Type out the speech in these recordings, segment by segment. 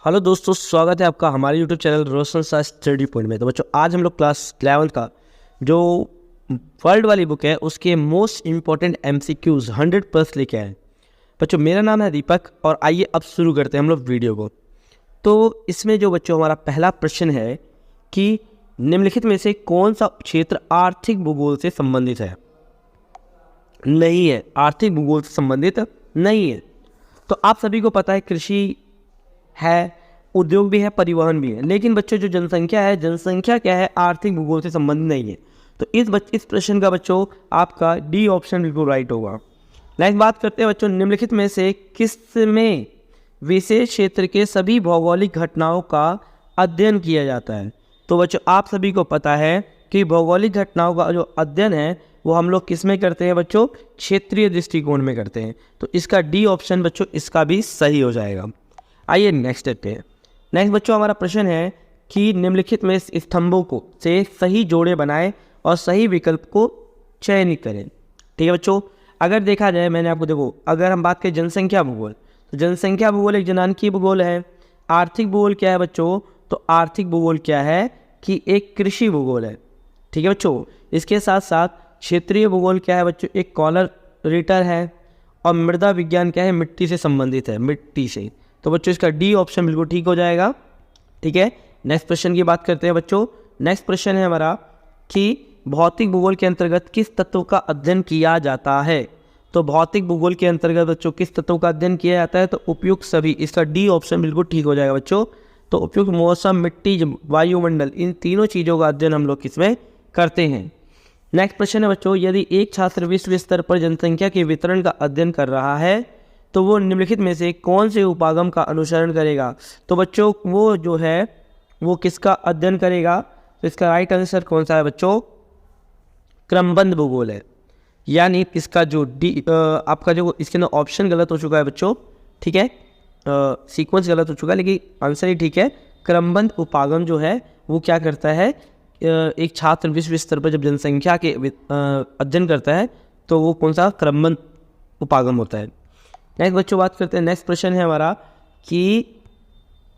Hello दोस्तों, स्वागत है आपका हमारे यूट्यूब चैनल रोशन साइंस स्टडी पॉइंट में। तो बच्चों, आज हम लोग क्लास 11 का जो वर्ल्ड वाली बुक है उसके मोस्ट इंपॉर्टेंट MCQs 100+ लेके आए। बच्चों, मेरा नाम है दीपक और आइए अब शुरू करते हैं हम लोग वीडियो को। तो इसमें जो बच्चों हमारा पहला प्रश्न है कि निम्नलिखित में से कौन सा क्षेत्र आर्थिक भूगोल से संबंधित है? नहीं है, आर्थिक भूगोल से संबंधित नहीं है। तो आप सभी को पता है कृषि है, उद्योग भी है, परिवहन भी है, लेकिन बच्चों जो जनसंख्या है, जनसंख्या क्या है, आर्थिक भूगोल से संबंधित नहीं है। तो इस प्रश्न का बच्चों आपका डी ऑप्शन बिल्कुल राइट होगा। नेक्स्ट बात करते हैं बच्चों, निम्नलिखित में से किस में विशेष क्षेत्र के सभी भौगोलिक घटनाओं का अध्ययन किया जाता है? तो बच्चों आप सभी को पता है कि भौगोलिक घटनाओं का जो अध्ययन है वो हम लोग किस में करते हैं बच्चों? क्षेत्रीय दृष्टिकोण में करते हैं। तो इसका डी ऑप्शन बच्चों इसका भी सही हो जाएगा। आइए नेक्स्ट पे हैं। नेक्स्ट बच्चों हमारा प्रश्न है कि निम्नलिखित में स्तंभों को से सही जोड़े बनाएं और सही विकल्प को चयनित करें। ठीक है बच्चों, अगर देखा जाए, मैंने आपको देखो, अगर हम बात करें जनसंख्या भूगोल, तो जनसंख्या भूगोल एक जनांकीय भूगोल है। आर्थिक भूगोल क्या है बच्चों? तो आर्थिक भूगोल क्या है कि एक कृषि भूगोल है। ठीक है बच्चों, इसके साथ साथ क्षेत्रीय भूगोल क्या है बच्चों? एक कॉलर रेटर है। और मृदा विज्ञान क्या है? मिट्टी से संबंधित है, मिट्टी से। तो बच्चों इसका डी ऑप्शन बिल्कुल ठीक हो जाएगा। ठीक है, नेक्स्ट प्रश्न की बात करते हैं बच्चों। नेक्स्ट प्रश्न है हमारा कि भौतिक भूगोल के अंतर्गत किस तत्व का अध्ययन किया जाता है? तो भौतिक भूगोल के अंतर्गत बच्चों किस तत्व का अध्ययन किया जाता है? तो उपयुक्त सभी, इसका डी ऑप्शन बिल्कुल ठीक हो जाएगा बच्चों। तो उपयुक्त मौसम, मिट्टी, वायुमंडल, इन तीनों चीज़ों का अध्ययन हम लोग किसमें करते हैं। नेक्स्ट प्रश्न है बच्चों, यदि एक छात्र विश्व स्तर पर जनसंख्या के वितरण का अध्ययन कर रहा है तो वो निम्नलिखित में से कौन से उपागम का अनुसरण करेगा? तो बच्चों वो जो है वो किसका अध्ययन करेगा? तो इसका राइट आंसर कौन सा है बच्चों? क्रमबद्ध भूगोल है। यानी इसका जो आपका जो इसके अंदर ऑप्शन गलत हो चुका है बच्चों। ठीक है, सीक्वेंस गलत हो चुका है, लेकिन आंसर ही ठीक है। क्रमबद्ध उपागम जो है वो क्या करता है? एक छात्र विश्व स्तर पर जब जनसंख्या के अध्ययन करता है तो वो कौन सा क्रमबद्ध उपागम होता है। नेक्स्ट बच्चों बात करते हैं, नेक्स्ट प्रश्न है हमारा कि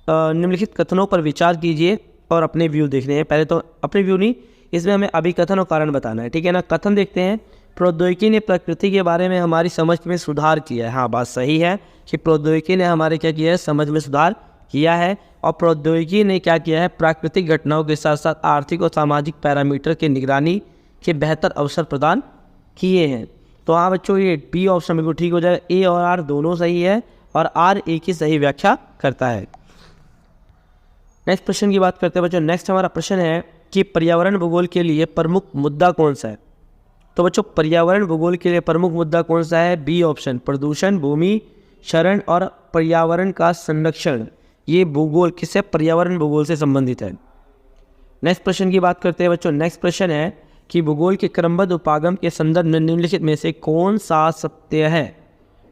निम्नलिखित कथनों पर विचार कीजिए और अपने व्यू देखने हैं। पहले तो अपने व्यू नहीं, इसमें हमें अभिकथन और कारण बताना है। ठीक है ना, कथन देखते हैं। प्रौद्योगिकी ने प्रकृति के बारे में हमारी समझ में सुधार किया है। हाँ, बात सही है कि प्रौद्योगिकी ने हमारे क्या किया है? समझ में सुधार किया है। और प्रौद्योगिकी ने क्या किया है? प्राकृतिक घटनाओं के साथ साथ आर्थिक और सामाजिक पैरामीटर की निगरानी के बेहतर अवसर प्रदान किए हैं। तो हाँ बच्चों, ये बी ऑप्शन बिल्कुल ठीक हो जाएगा। ए और आर दोनों सही है और आर ए की सही व्याख्या करता है। नेक्स्ट प्रश्न की बात करते हैं बच्चों। नेक्स्ट हमारा प्रश्न है कि पर्यावरण भूगोल के लिए प्रमुख मुद्दा कौन सा है? तो बच्चों पर्यावरण भूगोल के लिए प्रमुख मुद्दा कौन सा है? बी ऑप्शन, प्रदूषण, भूमि क्षरण और पर्यावरण का संरक्षण। ये भूगोल किससे? पर्यावरण भूगोल से संबंधित है। नेक्स्ट प्रश्न की बात करते हैं बच्चों। नेक्स्ट प्रश्न है कि भूगोल के क्रमबद्ध उपागम के संदर्भ में निम्नलिखित में से कौन सा सत्य है?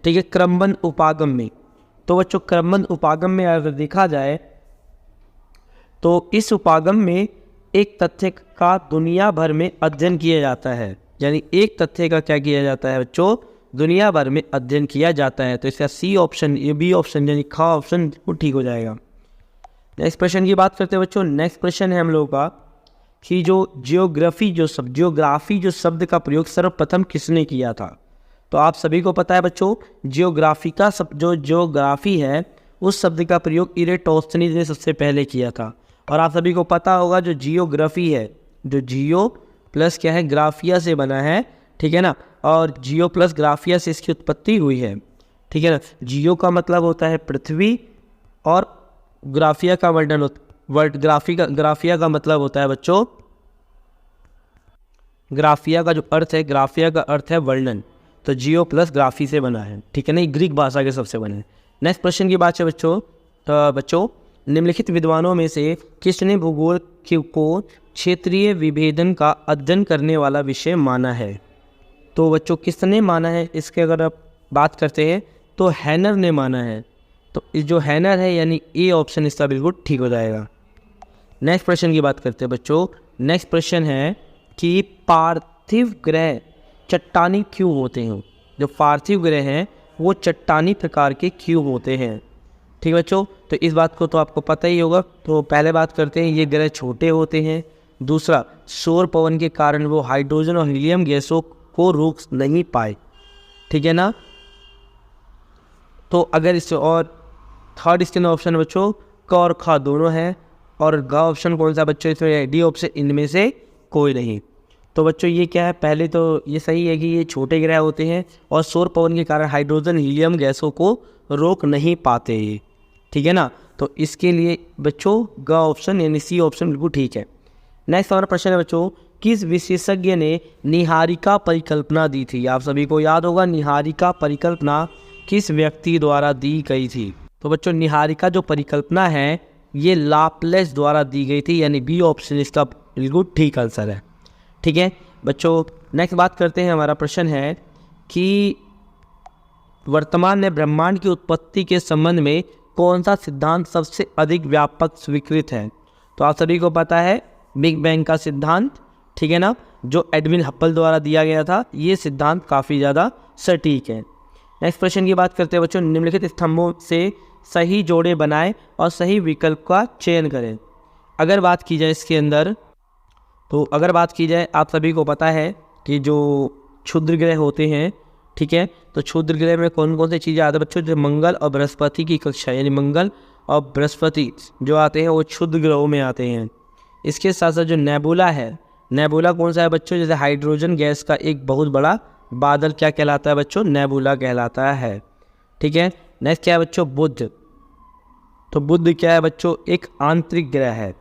ठीक है, क्रमबद्ध उपागम में। तो बच्चों क्रमबद्ध उपागम में अगर देखा जाए तो इस उपागम में एक तथ्य का दुनिया भर में अध्ययन किया जाता है। यानी एक तथ्य का क्या किया जाता है बच्चों? दुनिया भर में अध्ययन किया जाता है। तो इसका सी ऑप्शन, ये बी ऑप्शन यानी खा ऑप्शन ठीक हो जाएगा। नेक्स्ट प्रश्न की बात करते हैं बच्चों। नेक्स्ट प्रश्न है हम लोगों का कि जो जियोग्राफी जो शब्द का प्रयोग सर्वप्रथम किसने किया था? तो आप सभी को पता है बच्चों, जियोग्राफी का जो जियोग्राफी है उस शब्द का प्रयोग इरेटोस्थनीज ने सबसे पहले किया था। और आप सभी को पता होगा जो जियोग्राफी है, जो जियो प्लस क्या है? ग्राफिया से बना है। ठीक है ना, और जियो प्लस ग्राफिया से इसकी उत्पत्ति हुई है। ठीक है ना, जियो का मतलब होता है पृथ्वी और ग्राफिया का वर्णन ग्राफिया का मतलब होता है बच्चों, ग्राफिया का जो अर्थ है, ग्राफिया का अर्थ है वर्णन। तो जियो प्लस ग्राफी से बना है। ठीक है ना, ग्रीक भाषा के सबसे बने हैं। नेक्स्ट प्रश्न की बात है बच्चों निम्नलिखित विद्वानों में से किसने भूगोल को क्षेत्रीय विभेदन का अध्ययन करने वाला विषय माना है? तो बच्चों किसने माना है? इसके अगर आप बात करते हैं तो हैनर ने माना है। तो जो हैनर है यानी ए ऑप्शन इसका बिल्कुल ठीक हो जाएगा। नेक्स्ट प्रश्न की बात करते हैं बच्चों। नेक्स्ट प्रश्न है कि पार्थिव ग्रह चट्टानी क्यों होते हैं? जो पार्थिव ग्रह हैं वो चट्टानी प्रकार के क्यों होते हैं? ठीक है बच्चों, तो इस बात को तो आपको पता ही होगा। तो पहले बात करते हैं, ये ग्रह छोटे होते हैं। दूसरा, सौर पवन के कारण वो हाइड्रोजन और हीलियम गैसों को रोक नहीं पाए, ठीक है ना। तो अगर इस और थर्ड इसके अंदर ऑप्शन बच्चों क और ख दोनों है, और ग ऑप्शन कौन सा बच्चों इसमें, डी ऑप्शन, इनमें से कोई नहीं। तो बच्चों ये क्या है, पहले तो ये सही है कि ये छोटे ग्रह होते हैं और सौर पवन के कारण हाइड्रोजन हीलियम गैसों को रोक नहीं पाते ये, ठीक है ना। तो इसके लिए बच्चों ग ऑप्शन यानी सी ऑप्शन बिल्कुल ठीक है। नेक्स्ट हमारा प्रश्न है बच्चों, किस विशेषज्ञ ने निहारिका परिकल्पना दी थी। आप सभी को याद होगा निहारिका परिकल्पना किस व्यक्ति द्वारा दी गई थी। तो बच्चों निहारिका जो परिकल्पना है ये लाप्लेस द्वारा दी गई थी, यानी बी ऑप्शन इसका बिल्कुल ठीक आंसर है, ठीक है बच्चों। नेक्स्ट बात करते हैं, हमारा प्रश्न है कि वर्तमान में ब्रह्मांड की उत्पत्ति के संबंध में कौन सा सिद्धांत सबसे अधिक व्यापक स्वीकृत है। तो आप सभी को पता है बिग बैंग का सिद्धांत, ठीक है ना, जो एडविन हब्बल द्वारा दिया गया था। ये सिद्धांत काफ़ी ज़्यादा सटीक है। नेक्स्ट प्रश्न की बात करते हैं बच्चों, निम्नलिखित स्तंभों से सही जोड़े बनाएं और सही विकल्प का चयन करें। अगर बात की जाए इसके अंदर, तो अगर बात की जाए, आप सभी को पता है कि जो क्षुद्र ग्रह होते हैं, ठीक है, तो क्षुद्र ग्रह में कौन कौन सी चीज़ें आती है बच्चों, जो मंगल और बृहस्पति की कक्षा, यानी मंगल और बृहस्पति जो आते हैं वो क्षुद्र ग्रहों में आते हैं। इसके साथ साथ जो नेबुला है, नेबुला कौन सा है बच्चों, जैसे हाइड्रोजन गैस का एक बहुत बड़ा बादल क्या कहलाता है बच्चों, नेबुला कहलाता है, ठीक है। नेक्स्ट क्या है बच्चों, बुध। तो बुध क्या है बच्चों, एक आंतरिक ग्रह है,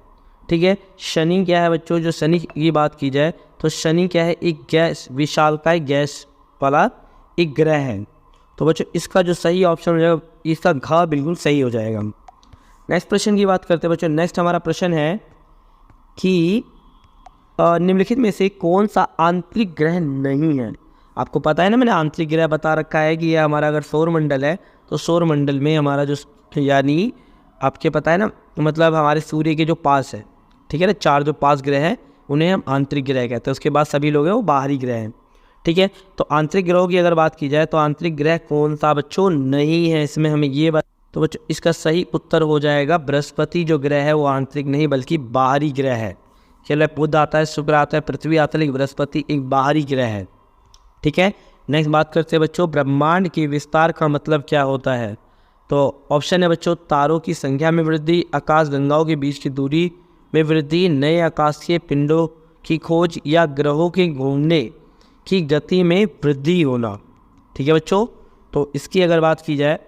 ठीक है। शनि क्या है बच्चों, जो शनि की बात की जाए तो शनि क्या है, एक गैस, विशालकाय गैस वाला एक ग्रह है। तो बच्चों इसका जो सही ऑप्शन हो जाएगा, इसका घ बिल्कुल सही हो जाएगा। नेक्स्ट प्रश्न की बात करते हैं बच्चों। नेक्स्ट हमारा प्रश्न है कि निम्नलिखित में से कौन सा आंतरिक ग्रह नहीं है। आपको पता है ना, मैंने आंतरिक ग्रह बता रखा है कि ये हमारा अगर सौर मंडल है तो सौर मंडल में हमारा जो, यानी आपके पता है ना, मतलब हमारे सूर्य के जो पास है, ठीक है ना, 4 जो पास ग्रह हैं उन्हें हम आंतरिक ग्रह कहते हैं। उसके बाद सभी लोग हैं वो बाहरी ग्रह हैं, ठीक है। तो आंतरिक ग्रहों की अगर बात की जाए तो आंतरिक ग्रह कौन सा बच्चों नहीं है, इसमें हमें ये बात, तो बच्चों इसका सही उत्तर हो जाएगा बृहस्पति जो ग्रह है वो आंतरिक नहीं बल्कि बाहरी ग्रह है। चलो बुध आता है, शुक्र आता है, पृथ्वी आता है, लेकिन बृहस्पति एक बाहरी ग्रह है, ठीक है। नेक्स्ट बात करते हैं बच्चों, ब्रह्मांड के विस्तार का मतलब क्या होता है। तो ऑप्शन है बच्चों, तारों की संख्या में वृद्धि, आकाश गंगाओं के बीच की दूरी में वृद्धि, नए आकाशीय पिंडों की खोज, या ग्रहों के घूमने की गति में वृद्धि होना, ठीक है बच्चों। तो इसकी अगर बात की जाए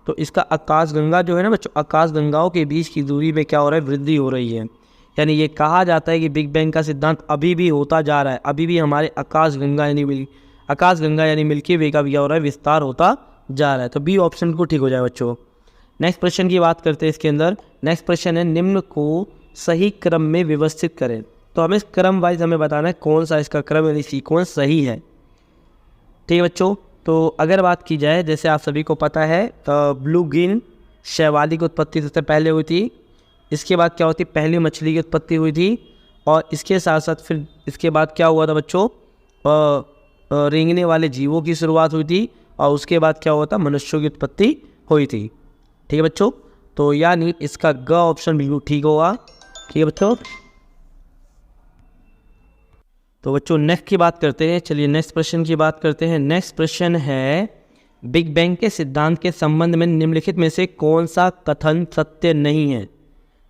तो इसका आकाश गंगा जो है ना बच्चों, आकाश गंगाओं के बीच की दूरी में क्या हो रहा है, वृद्धि हो रही है। यानी ये कहा जाता है कि बिग बैंग का सिद्धांत अभी भी होता जा रहा है, अभी भी हमारे आकाश गंगा यानी मिल्की वे का भी क्या हो रहा है, विस्तार होता जा रहा है। तो बी ऑप्शन को ठीक हो जाए बच्चों। नेक्स्ट प्रश्न की बात करते हैं इसके अंदर। नेक्स्ट प्रश्न है, निम्न को सही क्रम में व्यवस्थित करें। तो हमें क्रम वाइज हमें बताना है कौन सा इसका क्रम यानी सीक्वेंस सही है, ठीक है बच्चों। तो अगर बात की जाए, जैसे आप सभी को पता है तो ब्लू गिन शैवाली की उत्पत्ति सबसे पहले हुई थी। इसके बाद क्या होती, पहली मछली की उत्पत्ति हुई थी, और इसके साथ साथ फिर इसके बाद क्या हुआ था बच्चों, रेंगने वाले जीवों की शुरुआत हुई थी, और उसके बाद क्या हुआ था, मनुष्यों की उत्पत्ति हुई थी, ठीक है बच्चों। तो यानी इसका ग ऑप्शन बिल्कुल ठीक होगा, ठीक है बच्चों। तो बच्चों नेक्स्ट की बात करते हैं, चलिए नेक्स्ट प्रश्न की बात करते हैं। नेक्स्ट प्रश्न है, बिग बैंग के सिद्धांत के संबंध में निम्नलिखित में से कौन सा कथन सत्य नहीं है।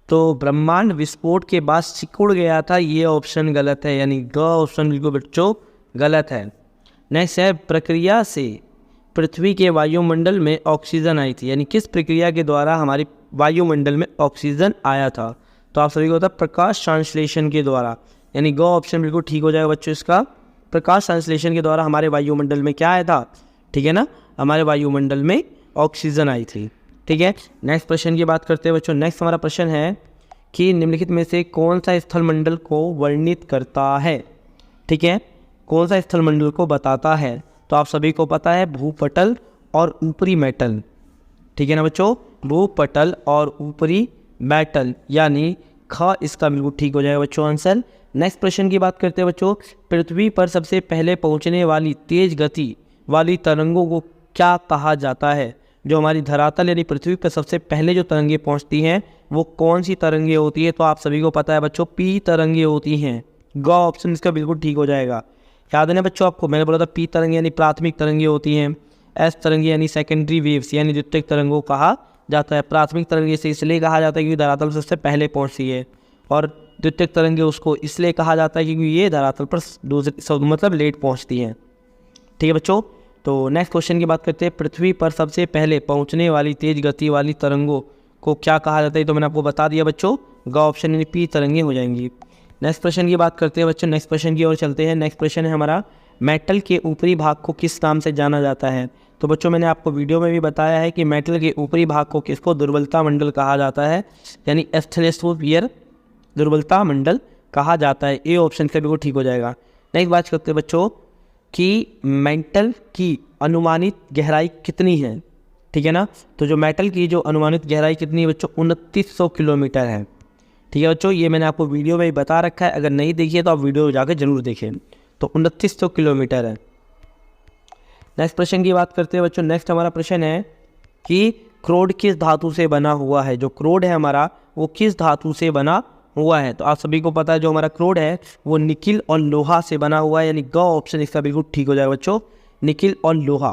तो ब्रह्मांड विस्फोट के बाद सिकुड़ गया था, ये ऑप्शन गलत है, यानी ग ऑप्शन बिल्कुल बच्चों गलत है। नेक्स्ट है, प्रक्रिया से पृथ्वी के वायुमंडल में ऑक्सीजन आई थी, यानी किस प्रक्रिया के द्वारा हमारी वायुमंडल में ऑक्सीजन आया था। तो आप सभी को पता है प्रकाश संश्लेषण के द्वारा, यानी ग ऑप्शन बिल्कुल ठीक हो जाएगा बच्चों इसका। प्रकाश संश्लेषण के द्वारा हमारे वायुमंडल में क्या आया था, ठीक है ना, हमारे वायुमंडल में ऑक्सीजन आई थी, ठीक है। नेक्स्ट प्रश्न की बात करते हैं बच्चों। नेक्स्ट हमारा प्रश्न है कि निम्नलिखित में से कौन सा स्थलमंडल को वर्णित करता है, ठीक है, कौन सा स्थलमंडल को बताता है। तो आप सभी को पता है भूपटल और ऊपरी मेटल, ठीक है ना बच्चों, भूपटल और ऊपरी मेटल, यानी ख इसका बिल्कुल ठीक हो जाएगा बच्चों आंसर। नेक्स्ट प्रश्न की बात करते हैं बच्चों, पृथ्वी पर सबसे पहले पहुंचने वाली तेज गति वाली तरंगों को क्या कहा जाता है। जो हमारी धरातल यानी पृथ्वी पर सबसे पहले जो तरंगे पहुंचती हैं वो कौन सी तरंगे होती है? तो आप सभी को पता है बच्चों, पी तरंगे होती हैं। ग ऑप्शन इसका बिल्कुल ठीक हो जाएगा। याद है ना बच्चों आपको, मैंने बोला था पी तरंगे यानी प्राथमिक तरंगे होती हैं, एस तरंगे यानी सेकेंडरी वेव्स यानी द्वितीयक तरंगों कहा जाता है। प्राथमिक तरंगे से इसलिए कहा जाता है क्योंकि धरातल सबसे पहले पहुंचती है, और द्वितीयक तरंगे उसको इसलिए कहा जाता है क्योंकि ये धरातल पर दूसरे मतलब लेट पहुंचती हैं। ठीक है बच्चों, तो नेक्स्ट क्वेश्चन की बात करते हैं। पृथ्वी पर सबसे पहले पहुंचने वाली तेज गति वाली तरंगों को क्या कहा जाता है? तो मैंने आपको बता दिया बच्चों, ग ऑप्शन यानी पी तरंगे हो जाएंगी। नेक्स्ट प्रश्न की बात करते हैं बच्चों, नेक्स्ट प्रश्न की ओर चलते हैं। नेक्स्ट प्रश्न है हमारा, मेटल के ऊपरी भाग को किस नाम से जाना जाता है? तो बच्चों मैंने आपको वीडियो में भी बताया है कि मेटल के ऊपरी भाग को किसको दुर्बलता मंडल कहा जाता है, यानी एस्थेनोस्फीयर दुर्बलता मंडल कहा जाता है। ए ऑप्शन का बिल्कुल ठीक हो जाएगा। नेक्स्ट बात करते हैं बच्चों कि मेटल की अनुमानित गहराई कितनी है? ठीक है ना, तो जो मेटल की जो अनुमानित गहराई कितनी है बच्चों? 2900 किलोमीटर है। ठीक है बच्चों, ये मैंने आपको वीडियो में ही बता रखा है, अगर नहीं देखिए तो आप वीडियो जाकर जरूर देखें। तो 2900 किलोमीटर है। नेक्स्ट प्रश्न की बात करते हैं बच्चों। नेक्स्ट हमारा प्रश्न है कि क्रोड किस धातु से बना हुआ है? जो क्रोड है हमारा वो किस धातु से बना हुआ है? तो आप सभी को पता है जो हमारा क्रोड है वो निकिल और लोहा से बना हुआ है, यानी ग ऑप्शन इसका बिल्कुल ठीक हो जाएगा बच्चों, निकिल और लोहा।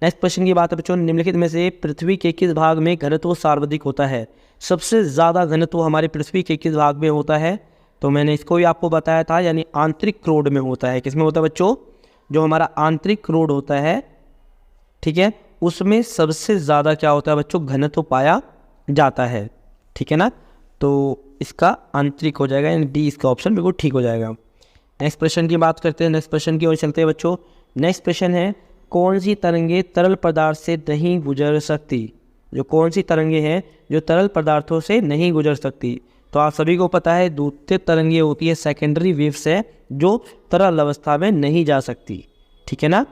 नेक्स्ट प्रश्न की बात है बच्चों, निम्नलिखित में से पृथ्वी के किस भाग में घनत्व सर्वाधिक होता है? सबसे ज़्यादा घनत्व हमारे पृथ्वी के किस भाग में होता है? तो मैंने इसको भी आपको बताया था, यानी आंतरिक क्रोड में होता है। किसमें होता है बच्चों? जो हमारा आंतरिक क्रोड होता है, ठीक है, उसमें सबसे ज़्यादा क्या होता है बच्चों? घनत्व पाया जाता है। ठीक है ना, तो इसका आंतरिक हो जाएगा, यानी डी इसका ऑप्शन बिल्कुल ठीक हो जाएगा। नेक्स्ट प्रश्न की बात करते हैं। नेक्स्ट प्रश्न की ओर चलते हैं बच्चों। नेक्स्ट प्रश्न है, कौन सी तरंगे तरल पदार्थ से नहीं गुजर सकती? जो कौन सी तरंगे हैं जो तरल पदार्थों से नहीं गुजर सकती? तो आप सभी को पता है द्वितीयक तरंगे होती है, सेकेंडरी वेव्स है जो तरल अवस्था में नहीं जा सकती। ठीक है ना।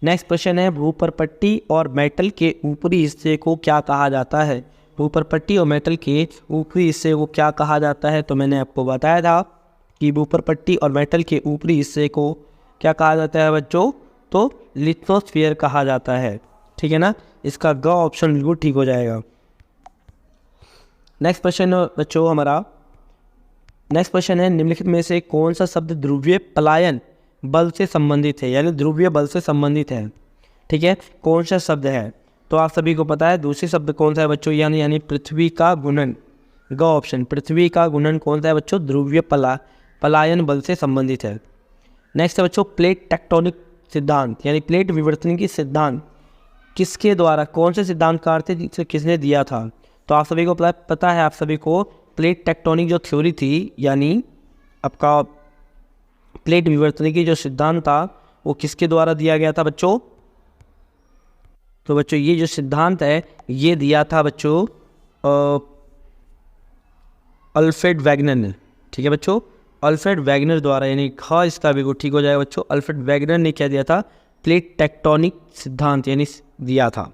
नेक्स्ट प्रश्न है, भूपरपट्टी और मेटल के ऊपरी हिस्से को क्या कहा जाता है? भूपरपट्टी और मेटल के ऊपरी हिस्से को क्या कहा जाता है? तो मैंने आपको बताया था कि भूपरपट्टी और मेटल के ऊपरी हिस्से को क्या कहा जाता है बच्चों? तो लिथोस्फीयर कहा जाता है। ठीक है ना, इसका ग ऑप्शन बिल्कुल ठीक हो जाएगा। नेक्स्ट प्रश्न बच्चों हमारा, नेक्स्ट प्रश्न है, निम्नलिखित में से कौन सा शब्द ध्रुवीय पलायन बल से संबंधित है? यानी ध्रुवीय बल से संबंधित है। ठीक है, कौन सा शब्द है? तो आप सभी को पता है दूसरी शब्द कौन सा है बच्चों? यानी पृथ्वी का गुणन। ग ऑप्शन, पृथ्वी का गुणन कौन सा है बच्चों? ध्रुवीय पलायन बल से संबंधित है। नेक्स्ट है बच्चों, प्लेट टेक्टोनिक सिद्धांत यानी प्लेट विवर्तन की सिद्धांत किसके द्वारा, कौन से सिद्धांतकार थे, जिसे किसने दिया था? तो आप सभी को पता है, आप सभी को प्लेट टेक्टोनिक जो थ्योरी थी, यानी आपका प्लेट विवर्तन की जो सिद्धांत था वो किसके द्वारा दिया गया था बच्चों? तो बच्चों ये जो सिद्धांत है ये दिया था बच्चों अल्फ्रेड वैगनर ने। ठीक है बच्चों, अल्फ्रेड वैगनर द्वारा, यानी ख इसका बिल्कुल ठीक हो जाएगा बच्चों। अल्फ्रेड वैगनर ने क्या दिया था? प्लेट टेक्टोनिक सिद्धांत यानी दिया था।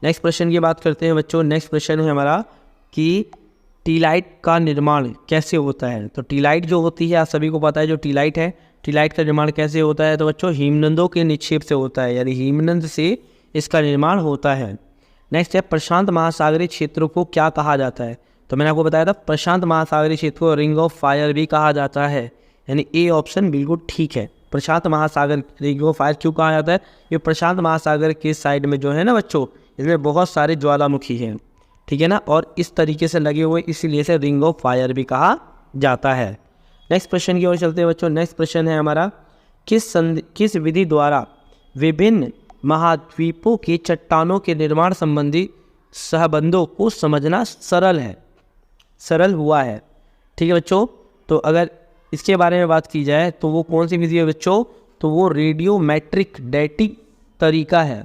नेक्स्ट प्रश्न की बात करते हैं बच्चों। नेक्स्ट प्रश्न है हमारा कि टीलाइट का निर्माण कैसे होता है? तो टीलाइट जो होती है आप सभी को पता है, जो टीलाइट है, टीलाइट का निर्माण कैसे होता है? तो बच्चों हिमनदों के निक्षेप से होता है, यानी हिमनद से इसका निर्माण होता है। नेक्स्ट है, प्रशांत महासागरीय क्षेत्र को क्या कहा जाता है? तो मैंने आपको बताया था प्रशांत महासागरीय क्षेत्र को रिंग ऑफ फायर भी कहा जाता है, यानी ए ऑप्शन बिल्कुल ठीक है। प्रशांत महासागर रिंग ऑफ फायर क्यों कहा जाता है? ये प्रशांत महासागर के साइड में जो है ना बच्चों, इसमें बहुत सारे ज्वालामुखी हैं। ठीक है ना, और इस तरीके से लगे हुए, इसीलिए से रिंग ऑफ फायर भी कहा जाता है। नेक्स्ट प्रश्न की ओर चलते हैं बच्चों। नेक्स्ट प्रश्न है हमारा, किस विधि द्वारा विभिन्न महाद्वीपों के चट्टानों के निर्माण संबंधी सहबंधों को समझना सरल हुआ है? ठीक है बच्चों, तो अगर इसके बारे में बात की जाए तो वो कौन सी विधि है बच्चों? तो वो रेडियोमेट्रिक डेटिंग तरीका है,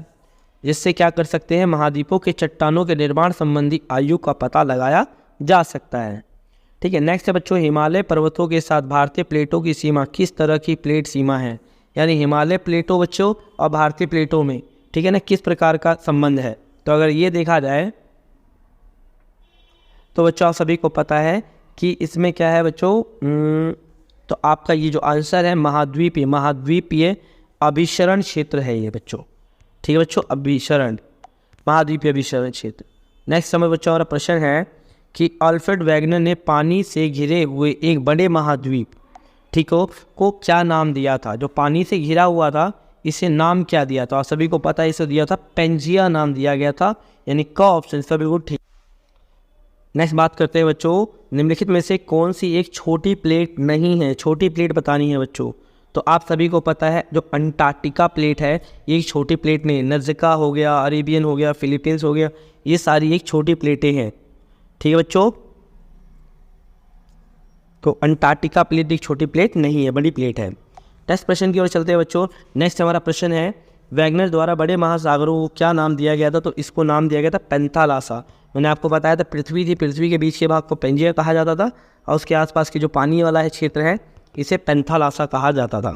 जिससे क्या कर सकते हैं? महाद्वीपों के चट्टानों के निर्माण संबंधी आयु का पता लगाया जा सकता है। ठीक है, नेक्स्ट है बच्चों, हिमालय पर्वतों के साथ भारतीय प्लेटों की सीमा किस तरह की प्लेट सीमा है? यानी हिमालय प्लेटों बच्चों और भारतीय प्लेटों में, ठीक है ना, किस प्रकार का संबंध है? तो अगर ये देखा जाए तो बच्चों आप सभी को पता है कि इसमें क्या है बच्चों, तो आपका ये जो आंसर है महाद्वीपीय अभिसरण क्षेत्र है ये बच्चों। ठीक है बच्चों, अभिसरण। महाद्वीपीय विषय क्षेत्र। नेक्स्ट समय बच्चों हमारा प्रश्न है कि अल्फ्रेड वैगनर ने पानी से घिरे हुए एक बड़े महाद्वीप, ठीक हो, को क्या नाम दिया था? जो पानी से घिरा हुआ था इसे नाम क्या दिया था? आप सभी को पता है इसे दिया था पेंजिया नाम दिया गया था, यानी क ऑप्शन इसका बिल्कुल ठीक। नेक्स्ट बात करते हैं बच्चों, निम्नलिखित में से कौन सी एक छोटी प्लेट नहीं है? छोटी प्लेट बतानी है बच्चों। तो आप सभी को पता है जो अंटार्कटिका प्लेट है ये एक छोटी प्लेट नहीं, नज़का हो गया, अरेबियन हो गया, फिलीपींस हो गया, ये सारी एक छोटी प्लेटें हैं, ठीक है बच्चों। तो अंटार्कटिका प्लेट एक छोटी प्लेट नहीं है, बड़ी प्लेट है। नेक्स्ट प्रश्न की ओर चलते हैं बच्चों। नेक्स्ट हमारा प्रश्न है वैगनर द्वारा बड़े महासागरों को क्या नाम दिया गया था? तो इसको नाम दिया गया था पेंथालासा। मैंने आपको बताया था पृथ्वी थी, पृथ्वी के बीच के भाग को पेंजिया कहा जाता था और उसके आसपास की जो पानी वाला है क्षेत्र है इसे पेंथालासा कहा जाता था,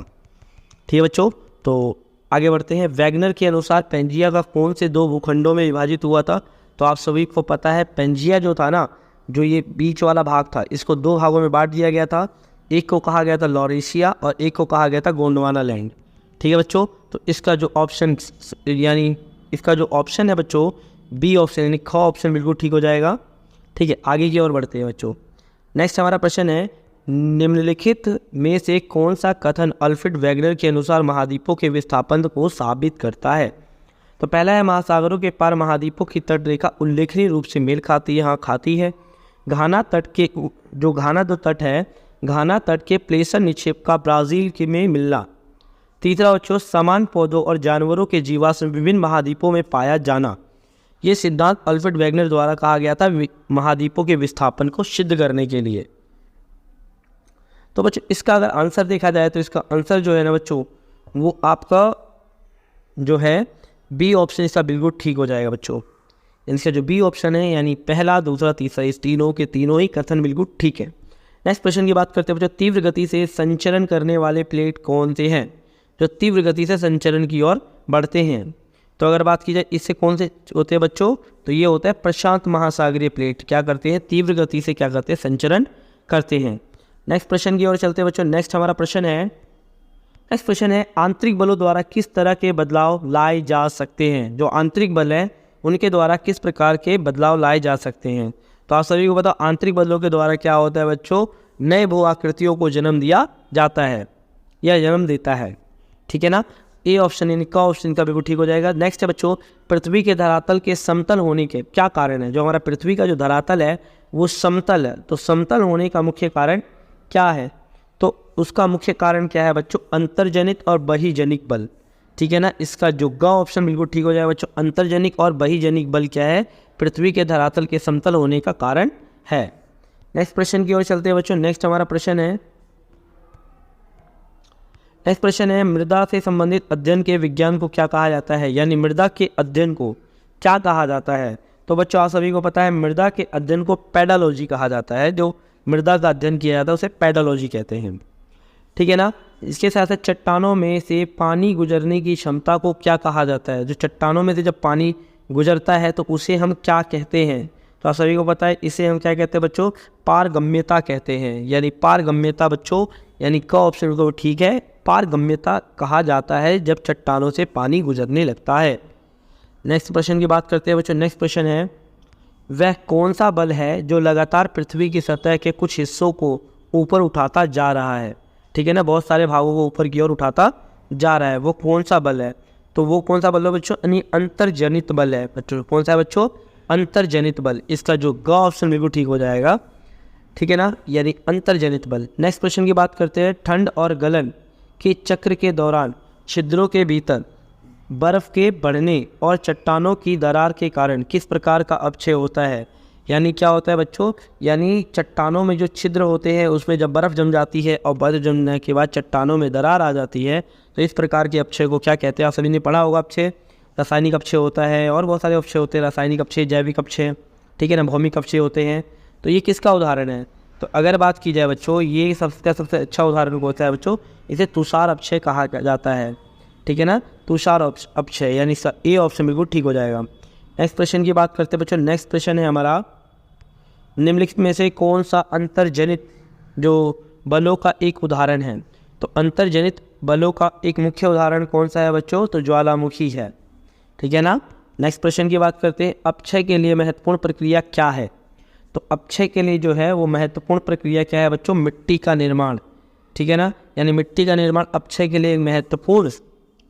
ठीक है बच्चों। तो आगे बढ़ते हैं। वैगनर के अनुसार पेंजिया का कौन से दो भूखंडों में विभाजित हुआ था? तो आप सभी को पता है पेंजिया जो था ना, जो ये बीच वाला भाग था, इसको दो भागों में बांट दिया गया था। एक को कहा गया था लॉरेशिया और एक को कहा गया था गोंडवाना लैंड, ठीक है बच्चों। तो इसका जो ऑप्शन है बच्चों बी ऑप्शन यानी ख ऑप्शन बिल्कुल ठीक हो जाएगा, ठीक है। आगे की ओर बढ़ते हैं बच्चों। नेक्स्ट हमारा प्रश्न है निम्नलिखित में से कौन सा कथन अल्फ्रेड वैगनर के अनुसार महाद्वीपों के विस्थापन को साबित करता है? तो पहला है महासागरों के पार महाद्वीपों की तटरेखा उल्लेखनीय रूप से मेल खाती है। हाँ, खाती है। घाना तट है, घाना तट के प्लेसर निक्षेप का ब्राज़ील के में मिलना। तीसरा बच्चों समान पौधों और जानवरों के जीवाश्म विभिन्न महाद्वीपों में पाया जाना। ये सिद्धांत अल्फ्रेड वैगनर द्वारा कहा गया था महाद्वीपों के विस्थापन को सिद्ध करने के लिए। तो बच्चों इसका अगर आंसर देखा जाए तो इसका आंसर जो है ना बच्चों वो आपका जो है बी ऑप्शन इसका बिल्कुल ठीक हो जाएगा बच्चों। इसका जो बी ऑप्शन है यानी पहला, दूसरा, तीसरा, इस तीनों के तीनों ही कथन बिल्कुल ठीक है। नेक्स्ट प्रश्न की बात करते हैं बच्चों, तीव्र गति से संचरण करने वाले प्लेट कौन से हैं जो तीव्र गति से संचरण की ओर बढ़ते हैं? तो अगर बात की जाए इससे कौन से होते हैं बच्चों, तो ये होता है प्रशांत महासागरीय प्लेट। क्या करते हैं? तीव्र गति से क्या करते हैं? संचरण करते हैं। नेक्स्ट प्रश्न की ओर चलते हैं बच्चों। नेक्स्ट हमारा प्रश्न है आंतरिक बलों द्वारा किस तरह के बदलाव लाए जा सकते हैं? जो आंतरिक बल है उनके द्वारा किस प्रकार के बदलाव लाए जा सकते हैं? तो आप सभी को बताओ आंतरिक बलों के द्वारा क्या होता है बच्चों? नए भू आकृतियों को जन्म दिया जाता है या जन्म देता है, ठीक है ना। ए ऑप्शन यानी का ऑप्शन का बिल्कुल ठीक हो जाएगा। नेक्स्ट है बच्चों पृथ्वी के धरातल के समतल होने के क्या कारण है? जो हमारा पृथ्वी का जो धरातल है वो समतल है, तो समतल होने का मुख्य कारण क्या है? तो उसका मुख्य कारण क्या है बच्चों? अंतर्जनित और बहिर्जनिक बल, ठीक है ना। इसका जो ग ऑप्शन बिल्कुल ठीक हो जाएगा बच्चों। अंतर्जनिक और बहिर्जनिक बल क्या है? पृथ्वी के धरातल के समतल होने का कारण है। नेक्स्ट प्रश्न की ओर चलते हैं बच्चों। नेक्स्ट हमारा प्रश्न है मृदा से संबंधित अध्ययन के विज्ञान को क्या कहा जाता है? यानी मृदा के अध्ययन को क्या कहा जाता है? तो बच्चों आप सभी को पता है मृदा के अध्ययन को पेडोलॉजी कहा जाता है। जो मृदा का अध्ययन किया जाता है उसे पेडोलॉजी कहते हैं, ठीक है ना। इसके साथ साथ चट्टानों में से पानी गुजरने की क्षमता को क्या कहा जाता है? जो चट्टानों में से जब पानी गुजरता है तो उसे हम क्या कहते हैं? तो आप सभी को पता है इसे हम क्या कहते हैं बच्चों? पारगम्यता कहते हैं। यानी पारगम्यता बच्चों यानी का ऑप्शन तो ठीक है, पारगम्यता कहा जाता है जब चट्टानों से पानी गुजरने लगता है। नेक्स्ट प्रश्न की बात करते हैं बच्चों। नेक्स्ट प्रश्न है वह कौन सा बल है जो लगातार पृथ्वी की सतह के कुछ हिस्सों को ऊपर उठाता जा रहा है? ठीक है ना, बहुत सारे भागों को ऊपर की ओर उठाता जा रहा है, वो कौन सा बल है? तो वो कौन सा बल है बच्चों? यानी अंतर्जनित बल है बच्चों। कौन सा है बच्चों? अंतर्जनित बल। इसका जो ग ऑप्शन बिल्कुल ठीक हो जाएगा, ठीक है ना, यानी अंतर्जनित बल। नेक्स्ट क्वेश्चन की बात करते हैं ठंड और गलन के चक्र के दौरान छिद्रों के भीतर बर्फ़ के बढ़ने और चट्टानों की दरार के कारण किस प्रकार का अपक्षय होता है? यानी क्या होता है बच्चों? यानी चट्टानों में जो छिद्र होते हैं उसमें जब बर्फ़ जम जाती है और बर्फ़ जमने के बाद चट्टानों में दरार आ जाती है तो इस प्रकार के अपक्षय को क्या कहते हैं? आप सभी ने पढ़ा होगा। अपक्षय रासायनिक अपक्षय होता है और बहुत सारे अपक्षय होते हैं, रासायनिक अपक्षय, जैविक अपक्षय, ठीक है ना, भौमिक अपक्षय होते हैं। तो ये किसका उदाहरण है? तो अगर बात की जाए बच्चों ये सबसे अच्छा उदाहरण होता है बच्चों, इसे तुषार अपक्षय कहा जाता है, ठीक है ना, तुषार अपक्षय, यानी ए ऑप्शन बिल्कुल ठीक हो जाएगा। नेक्स्ट प्रश्न की बात करते हैं बच्चों। नेक्स्ट प्रश्न है हमारा निम्नलिखित में से कौन सा अंतर्जनित जो बलों का एक उदाहरण है? तो अंतर्जनित बलों का एक मुख्य उदाहरण कौन सा है बच्चों? तो ज्वालामुखी है, ठीक है ना, नेक्स्ट प्रश्न की बात करते हैं, अपक्षय के लिए महत्वपूर्ण प्रक्रिया क्या है। तो अपक्षय के लिए जो है वो महत्वपूर्ण प्रक्रिया क्या है बच्चों, मिट्टी का निर्माण, ठीक है ना, यानी मिट्टी का निर्माण अपक्षय के लिए एक महत्वपूर्ण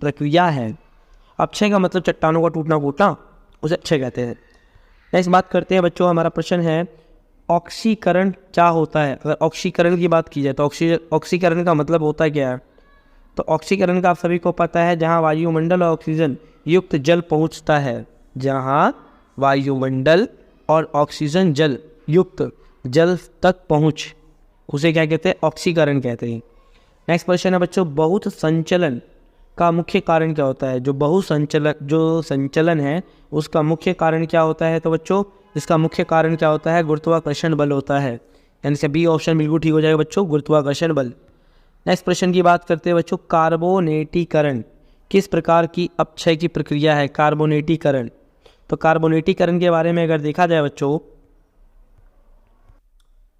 प्रक्रिया है। अपक्षय का मतलब चट्टानों का टूटना फूटना, उसे अक्षय कहते हैं। नेक्स्ट बात करते हैं बच्चों, हमारा प्रश्न है ऑक्सीकरण क्या होता है। अगर ऑक्सीकरण की बात की जाए तो ऑक्सीकरण का मतलब होता है क्या है। तो ऑक्सीकरण का आप सभी को पता है, जहाँ वायुमंडल और ऑक्सीजन युक्त जल पहुँचता है, जहाँ वायुमंडल और ऑक्सीजन जल युक्त जल तक पहुँच, उसे क्या कहते हैं, ऑक्सीकरण कहते हैं। नेक्स्ट क्वेश्चन है बच्चों, बहुत संचलन का मुख्य कारण क्या होता है। जो संचलन है उसका मुख्य कारण क्या होता है। तो बच्चों इसका मुख्य कारण क्या होता है, गुरुत्वाकर्षण बल होता है, यानी से बी ऑप्शन बिल्कुल ठीक हो जाएगा बच्चों, गुरुत्वाकर्षण बल। नेक्स्ट प्रश्न की बात करते हैं बच्चों, कार्बोनेटीकरण किस प्रकार की अपक्षय की प्रक्रिया है। कार्बोनेटीकरण, तो कार्बोनेटीकरण के बारे में अगर देखा जाए बच्चों,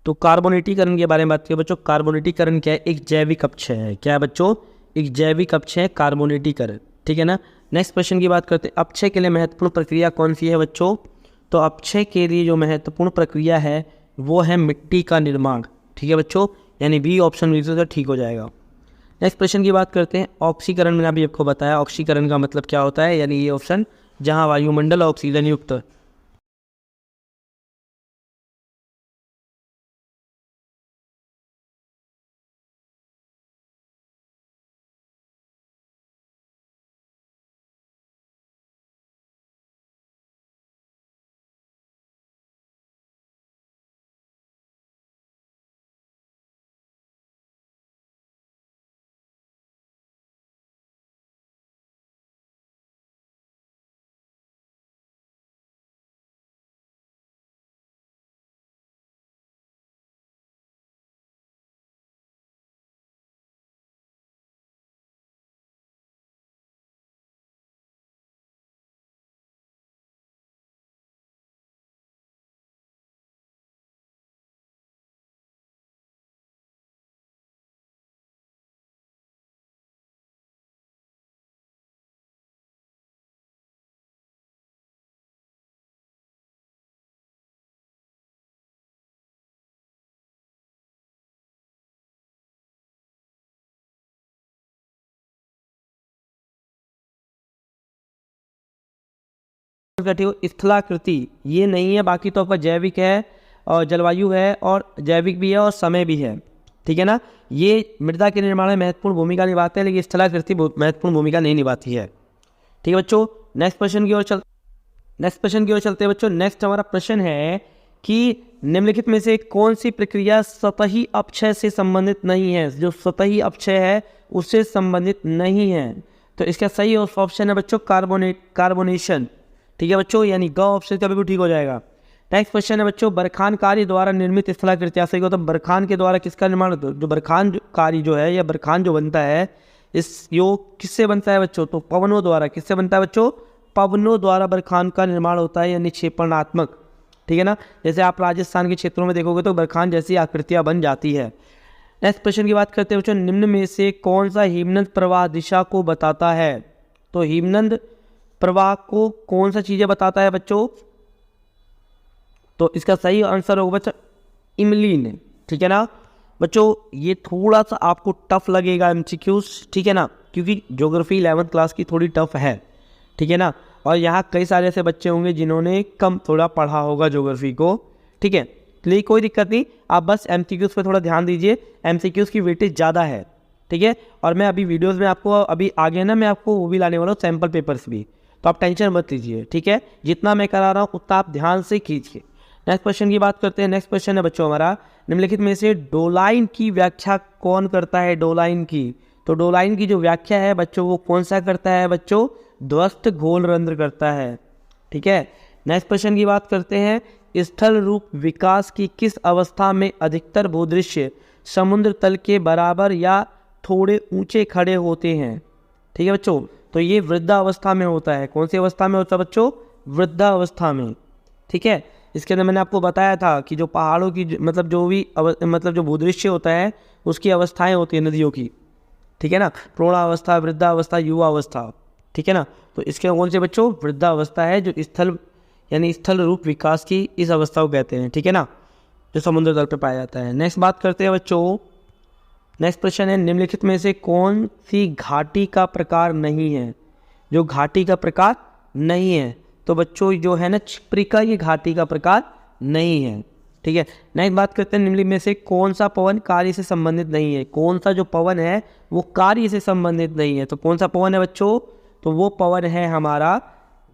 तो कार्बोनेटीकरण के बारे में बात करें बच्चों, कार्बोनेटीकरण क्या है, एक जैविक अपक्षय है। क्या है बच्चों, एक जैविक अपक्षय है कार्बोनेटीकरण, ठीक है ना। नेक्स्ट क्वेश्चन की बात करते हैं, अपक्षय के लिए महत्वपूर्ण प्रक्रिया कौन सी है बच्चों। तो अपक्षय के लिए जो महत्वपूर्ण प्रक्रिया है वो है मिट्टी का निर्माण, ठीक है बच्चों, यानी बी ऑप्शन बिल्कुल ठीक हो जाएगा। नेक्स्ट प्रश्न की बात करते हैं, ऑक्सीकरण मैंने अभी आपको बताया, ऑक्सीकरण का मतलब क्या होता है, यानी ये ऑप्शन जहाँ वायुमंडल और ऑक्सीजन युक्त। स्थलाकृति ये नहीं है, बाकी तो आपका जैविक है और जलवायु है और जैविक भी है और समय भी है, ठीक है ना। ये मृदा के निर्माण में महत्वपूर्ण भूमिका निभाते हैं, लेकिन स्थलाकृति महत्वपूर्ण भूमिका नहीं निभाती है, ठीक है बच्चों। नेक्स्ट क्वेश्चन की ओर चलते हैं बच्चों। नेक्स्ट हमारा प्रश्न है कि निम्नलिखित में से कौन सी प्रक्रिया सतही अपक्षय से संबंधित नहीं है। जो सतही अपक्षय है उससे संबंधित नहीं है, तो इसका सही ऑप्शन है बच्चों कार्बोनेशन, ठीक है बच्चों, यानी ग ऑप्शन का बिल्कुल ठीक हो जाएगा। नेक्स्ट क्वेश्चन है बच्चों, बरखान कार्य द्वारा निर्मित स्थलाकृति सही हो, तो बरखान के द्वारा किसका निर्माण, जो बरखान कार्य जो है या बरखान जो बनता है इस योग किससे बनता है बच्चों, तो पवनों द्वारा। किससे बनता है बच्चों, पवनों द्वारा बरखान का निर्माण होता है, यानी क्षेपणात्मक, ठीक है ना। जैसे आप राजस्थान के क्षेत्रों में देखोगे तो बरखान जैसी आकृतियां बन जाती है। नेक्स्ट क्वेश्चन की बात करते हैं बच्चों, निम्न में से कौन सा हिमनद प्रवाह दिशा को बताता है। तो हिमनद प्रवाह को कौन सा चीजें बताता है बच्चों, तो इसका सही आंसर होगा बच्चों इमलीन, ठीक है ना बच्चों। ये थोड़ा सा आपको टफ लगेगा एमसीक्यूज, ठीक है ना, क्योंकि ज्योग्राफी 11th क्लास की थोड़ी टफ है, ठीक है ना। और यहाँ कई सारे ऐसे बच्चे होंगे जिन्होंने कम थोड़ा पढ़ा होगा ज्योग्राफी को, ठीक है, इसलिए कोई दिक्कत नहीं, आप बस एमसीक्यूज पे थोड़ा ध्यान दीजिए, एमसीक्यूज की वेटेज ज़्यादा है, ठीक है। और मैं अभी वीडियोज़ में आपको अभी आगे ना मैं आपको वो भी लाने वाला हूँ सैम्पल पेपर्स भी, तो आप टेंशन मत लीजिए, ठीक है। जितना मैं करा रहा हूँ उतना आप ध्यान से कीजिए। नेक्स्ट क्वेश्चन की बात करते हैं। नेक्स्ट क्वेश्चन है बच्चों हमारा, निम्नलिखित में से डोलाइन की व्याख्या कौन करता है। डोलाइन की, तो डोलाइन की जो व्याख्या है बच्चों वो कौन सा करता है बच्चों, ध्वस्त घोल रंध्र करता है, ठीक है। नेक्स्ट क्वेश्चन की बात करते हैं, स्थल रूप विकास की किस अवस्था में अधिकतर भूदृश्य समुद्र तल के बराबर या थोड़े ऊंचे खड़े होते हैं, ठीक है बच्चों। तो ये वृद्धावस्था में होता है। कौन सी अवस्था में होता है बच्चों, वृद्धावस्था में, ठीक है। इसके अंदर मैंने आपको बताया था कि जो पहाड़ों की मतलब जो भी मतलब जो भूदृश्य होता है उसकी अवस्थाएं होती है नदियों की, ठीक है ना, प्रौढ़ावस्था, वृद्धावस्था, युवावस्था, ठीक है ना। तो इसके कौन से बच्चों, वृद्धावस्था है जो स्थल यानी स्थल रूप विकास की इस अवस्था को कहते हैं, ठीक है ना, जो समुद्र तल पर पाया जाता है। नेक्स्ट बात करते हैं बच्चों, नेक्स्ट प्रश्न है निम्नलिखित में से कौन सी घाटी का प्रकार नहीं है, जो घाटी का प्रकार नहीं है। तो बच्चों जो है ना छिप्रिका, ये घाटी का प्रकार नहीं है, ठीक है। नेक्स्ट बात करते हैं निम्नलिखित में से कौन सा पवन कार्य से संबंधित नहीं है, कौन सा जो पवन है वो कार्य से संबंधित नहीं है। तो कौन सा पवन है बच्चों, तो वो पवन है हमारा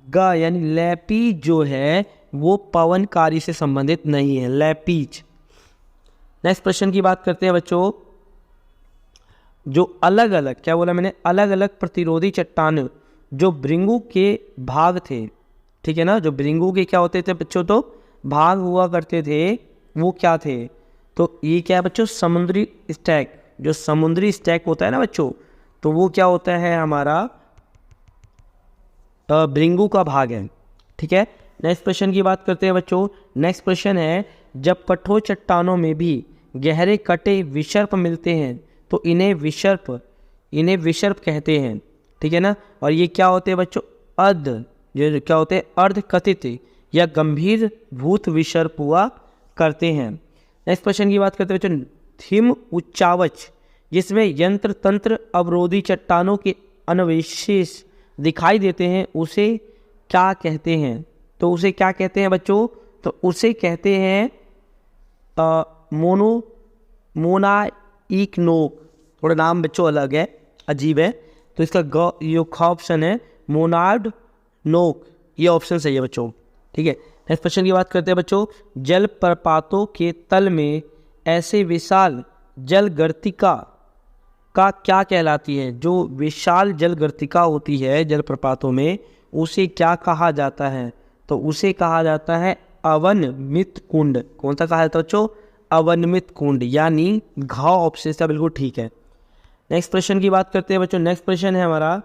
ग, यानी लैपीज जो है वो पवन कार्य से संबंधित नहीं है, लैपीज। नेक्स्ट प्रश्न की बात करते हैं बच्चों, जो अलग अलग, क्या बोला मैंने, अलग अलग प्रतिरोधी चट्टान जो भृंगु के भाग थे, ठीक है ना, जो भृंगु के क्या होते थे बच्चों, तो भाग हुआ करते थे, वो क्या थे। तो ये क्या है बच्चों, समुद्री स्टैक, जो समुद्री स्टैक होता है ना बच्चों, तो वो क्या होता है हमारा भृंगु का भाग है, ठीक है। नेक्स्ट प्रश्न की बात करते हैं बच्चों। नेक्स्ट प्रश्न है जब कठोर चट्टानों में भी गहरे कटे विसर्प मिलते हैं तो इन्हें विसर्प कहते हैं, ठीक है ना। और ये क्या होते हैं बच्चों, ये क्या होते हैं, अर्धकथित या गंभीर भूत विसर्प हुआ करते हैं। नेक्स्ट प्रश्न की बात करते हैं बच्चों, हिम उच्चावच जिसमें यंत्र तंत्र अवरोधी चट्टानों के अनविशेष दिखाई देते हैं उसे क्या कहते हैं। तो उसे क्या कहते हैं बच्चों, तो उसे कहते हैं मोनाइक नोक। थोड़ा नाम बच्चों अलग है, अजीब है, तो इसका ये ऑप्शन है मोनार्ड नोक, ये ऑप्शन सही है बच्चों, ठीक है। नेक्स्ट क्वेश्चन की बात करते हैं बच्चों, जल प्रपातों के तल में ऐसे विशाल जल गर्तिका का क्या कहलाती है। जो विशाल जल गर्तिका होती है जल प्रपातों में, उसे क्या कहा जाता है। तो उसे कहा जाता है अवनमित कुंड। कौन सा कहा जाता है बच्चों, अवनमित कुंड, यानी घाव ऑप्शन का बिल्कुल ठीक है। नेक्स्ट प्रश्न की बात करते हैं बच्चों। नेक्स्ट प्रश्न है हमारा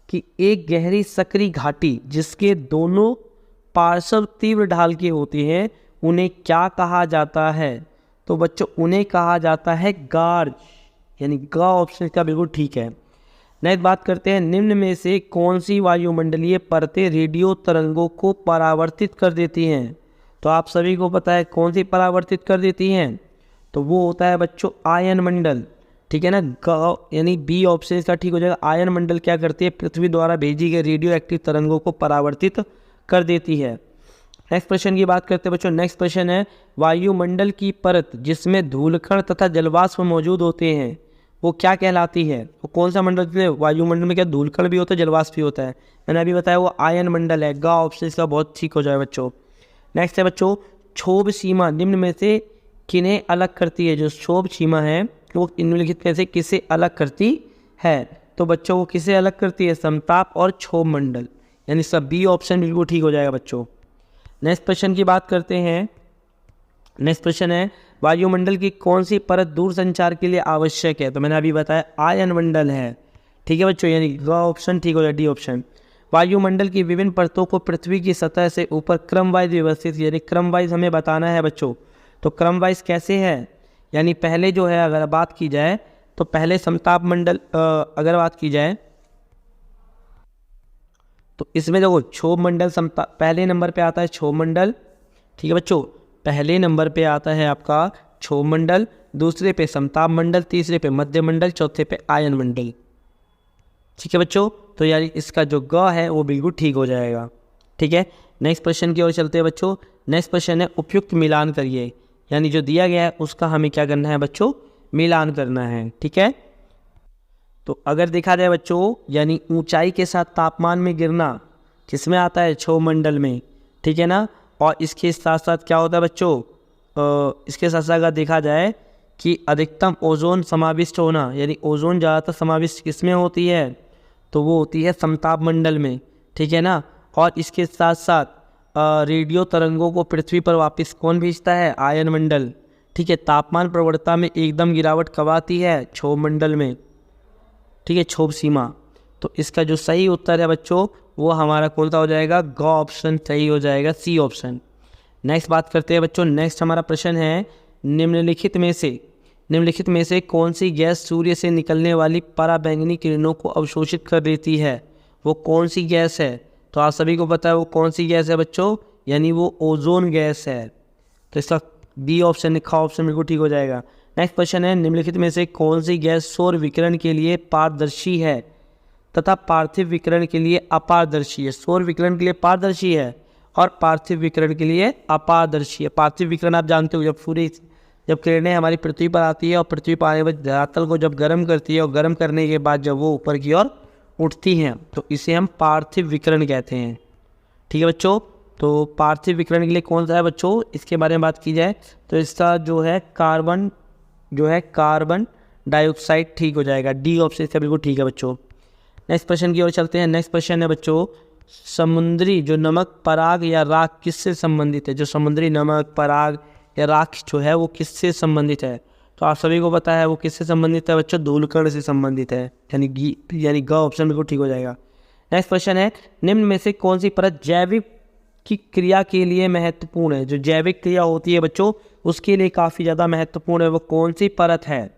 कि एक गहरी सकरी घाटी जिसके दोनों पार्श्व तीव्र ढाल के होते हैं उन्हें क्या कहा जाता है। तो बच्चों उन्हें कहा जाता है गार्ज, यानी ग ऑप्शन का बिल्कुल ठीक है। नेक्स्ट बात करते हैं, निम्न में से कौन सी वायुमंडलीय परतें रेडियो तरंगों को परावर्तित कर देती हैं। तो आप सभी को पता है कौन सी परावर्तित कर देती हैं, तो वो होता है बच्चों आयन मंडल, ठीक है ना। ग यानी बी ऑप्शन का ठीक हो जाएगा। आयन मंडल क्या करती है, पृथ्वी द्वारा भेजी गई रेडियो एक्टिव तरंगों को परावर्तित कर देती है। नेक्स्ट प्रश्न की बात करते हैं बच्चों। नेक्स्ट प्रश्न है, वायुमंडल की परत जिसमें धूलकण तथा जलवाष्प मौजूद होते हैं वो क्या कहलाती है। वो कौन सा मंडल है, वायुमंडल में क्या धूलकण भी होता है, जलवाष्प भी होता है, मैंने अभी बताया वो आयन मंडल है। गा ऑप्शन इसका बहुत ठीक हो जाए बच्चों। नेक्स्ट है बच्चों, क्षोभ सीमा निम्न में से किन्हें अलग करती है। जो क्षोभ सीमा है वो निम्नलिखित में से किसे अलग करती है। तो बच्चों वो किसे अलग करती है, समताप और क्षोभ मंडल, यानी सब बी ऑप्शन बिल्कुल ठीक हो जाएगा बच्चों। नेक्स्ट प्रश्न की बात करते हैं। नेक्स्ट प्रश्न है, वायुमंडल की कौन सी परत दूर संचार के लिए आवश्यक है। तो मैंने अभी बताया आयन मंडल है, ठीक है बच्चों, यानी ग ऑप्शन ठीक हो जाए, डी ऑप्शन। वायुमंडल की विभिन्न परतों को पृथ्वी की सतह से ऊपर क्रम वाइज व्यवस्थित, यानी क्रम वाइज हमें बताना है बच्चों। तो क्रम वाइज कैसे है, यानी पहले जो है अगर बात की जाए तो पहले समताप मंडल अगर बात की जाए तो इसमें देखो क्षोभ मंडल पहले नंबर पे आता है क्षोभ मंडल, ठीक है बच्चों, पहले नंबर पे आता है आपका क्षोभ मंडल, दूसरे पे समताप मंडल, तीसरे पे मध्य मंडल, चौथे पे आयन मंडल, ठीक है बच्चों। तो यानी इसका जो ग है वो बिल्कुल ठीक हो जाएगा, ठीक है। नेक्स्ट प्रश्न की ओर चलते हैं बच्चों। नेक्स्ट प्रश्न है, उपयुक्त मिलान करिए, यानी जो दिया गया है उसका हमें क्या करना है बच्चों, मिलान करना है, ठीक है। तो अगर देखा जाए बच्चों, यानी ऊंचाई के साथ तापमान में गिरना किसमें आता है, क्षोभ मंडल में, ठीक है ना। और इसके साथ साथ क्या होता है बच्चों, इसके साथ साथ अगर देखा जाए कि अधिकतम ओजोन समाविष्ट होना, यानी ओजोन ज़्यादातर समाविष्ट किसमें होती है, तो वो होती है समताप मंडल में, ठीक है ना। और इसके साथ साथ रेडियो तरंगों को पृथ्वी पर वापस कौन भेजता है, आयन मंडल, ठीक है। तापमान प्रवणता में एकदम गिरावट कब आती है, क्षोभ मंडल में, ठीक है, क्षोभ सीमा। तो इसका जो सही उत्तर है बच्चों वो हमारा कौन सा हो जाएगा, ग ऑप्शन सही हो जाएगा, सी ऑप्शन। नेक्स्ट बात करते हैं बच्चों। नेक्स्ट हमारा प्रश्न है, निम्नलिखित में से कौन सी गैस सूर्य से निकलने वाली पराबैंगनी किरणों को अवशोषित कर देती है। वो कौन सी गैस है? तो आप सभी को पता है वो कौन सी गैस है बच्चों, यानी वो ओजोन गैस है। तो इसका बी ऑप्शन लिखा ऑप्शन बिल्कुल ठीक हो जाएगा। नेक्स्ट क्वेश्चन है, निम्नलिखित में से कौन सी गैस सौर विकिरण के लिए पारदर्शी है तथा पार्थिव विकिरण के लिए अपारदर्शी है? सौर विकिरण के लिए पारदर्शी है और पार्थिव विकिरण के लिए अपारदर्शी है। पार्थिव विकिरण आप जानते हो, जब किरणें हमारी पृथ्वी पर आती है और पृथ्वी पर आने के बाद धरातल को जब गर्म करती है और गर्म करने के बाद जब वो ऊपर की ओर उठती हैं तो इसे हम पार्थिव विकिरण कहते हैं। ठीक है बच्चों, तो पार्थिव विकिरण के लिए कौन सा है बच्चों, इसके बारे में बात की जाए तो इसका जो है कार्बन डाइऑक्साइड ठीक हो जाएगा। डी ऑप्शन इसका बिल्कुल ठीक है बच्चों। नेक्स्ट क्वेश्चन की ओर चलते हैं। नेक्स्ट क्वेश्चन है बच्चों, समुद्री जो नमक, पराग या राख किससे संबंधित है? जो समुद्री नमक, पराग या राख जो है वो किससे संबंधित है? तो आप सभी को पता है वो किससे संबंधित है बच्चों, धूलकण से संबंधित है, यानी ग ऑप्शन बिल्कुल ठीक हो जाएगा। नेक्स्ट क्वेश्चन है, निम्न में से कौन सी परत जैविक की क्रिया के लिए महत्वपूर्ण है? जो जैविक क्रिया होती है बच्चों उसके लिए काफ़ी ज़्यादा महत्वपूर्ण है, वो कौन सी परत है?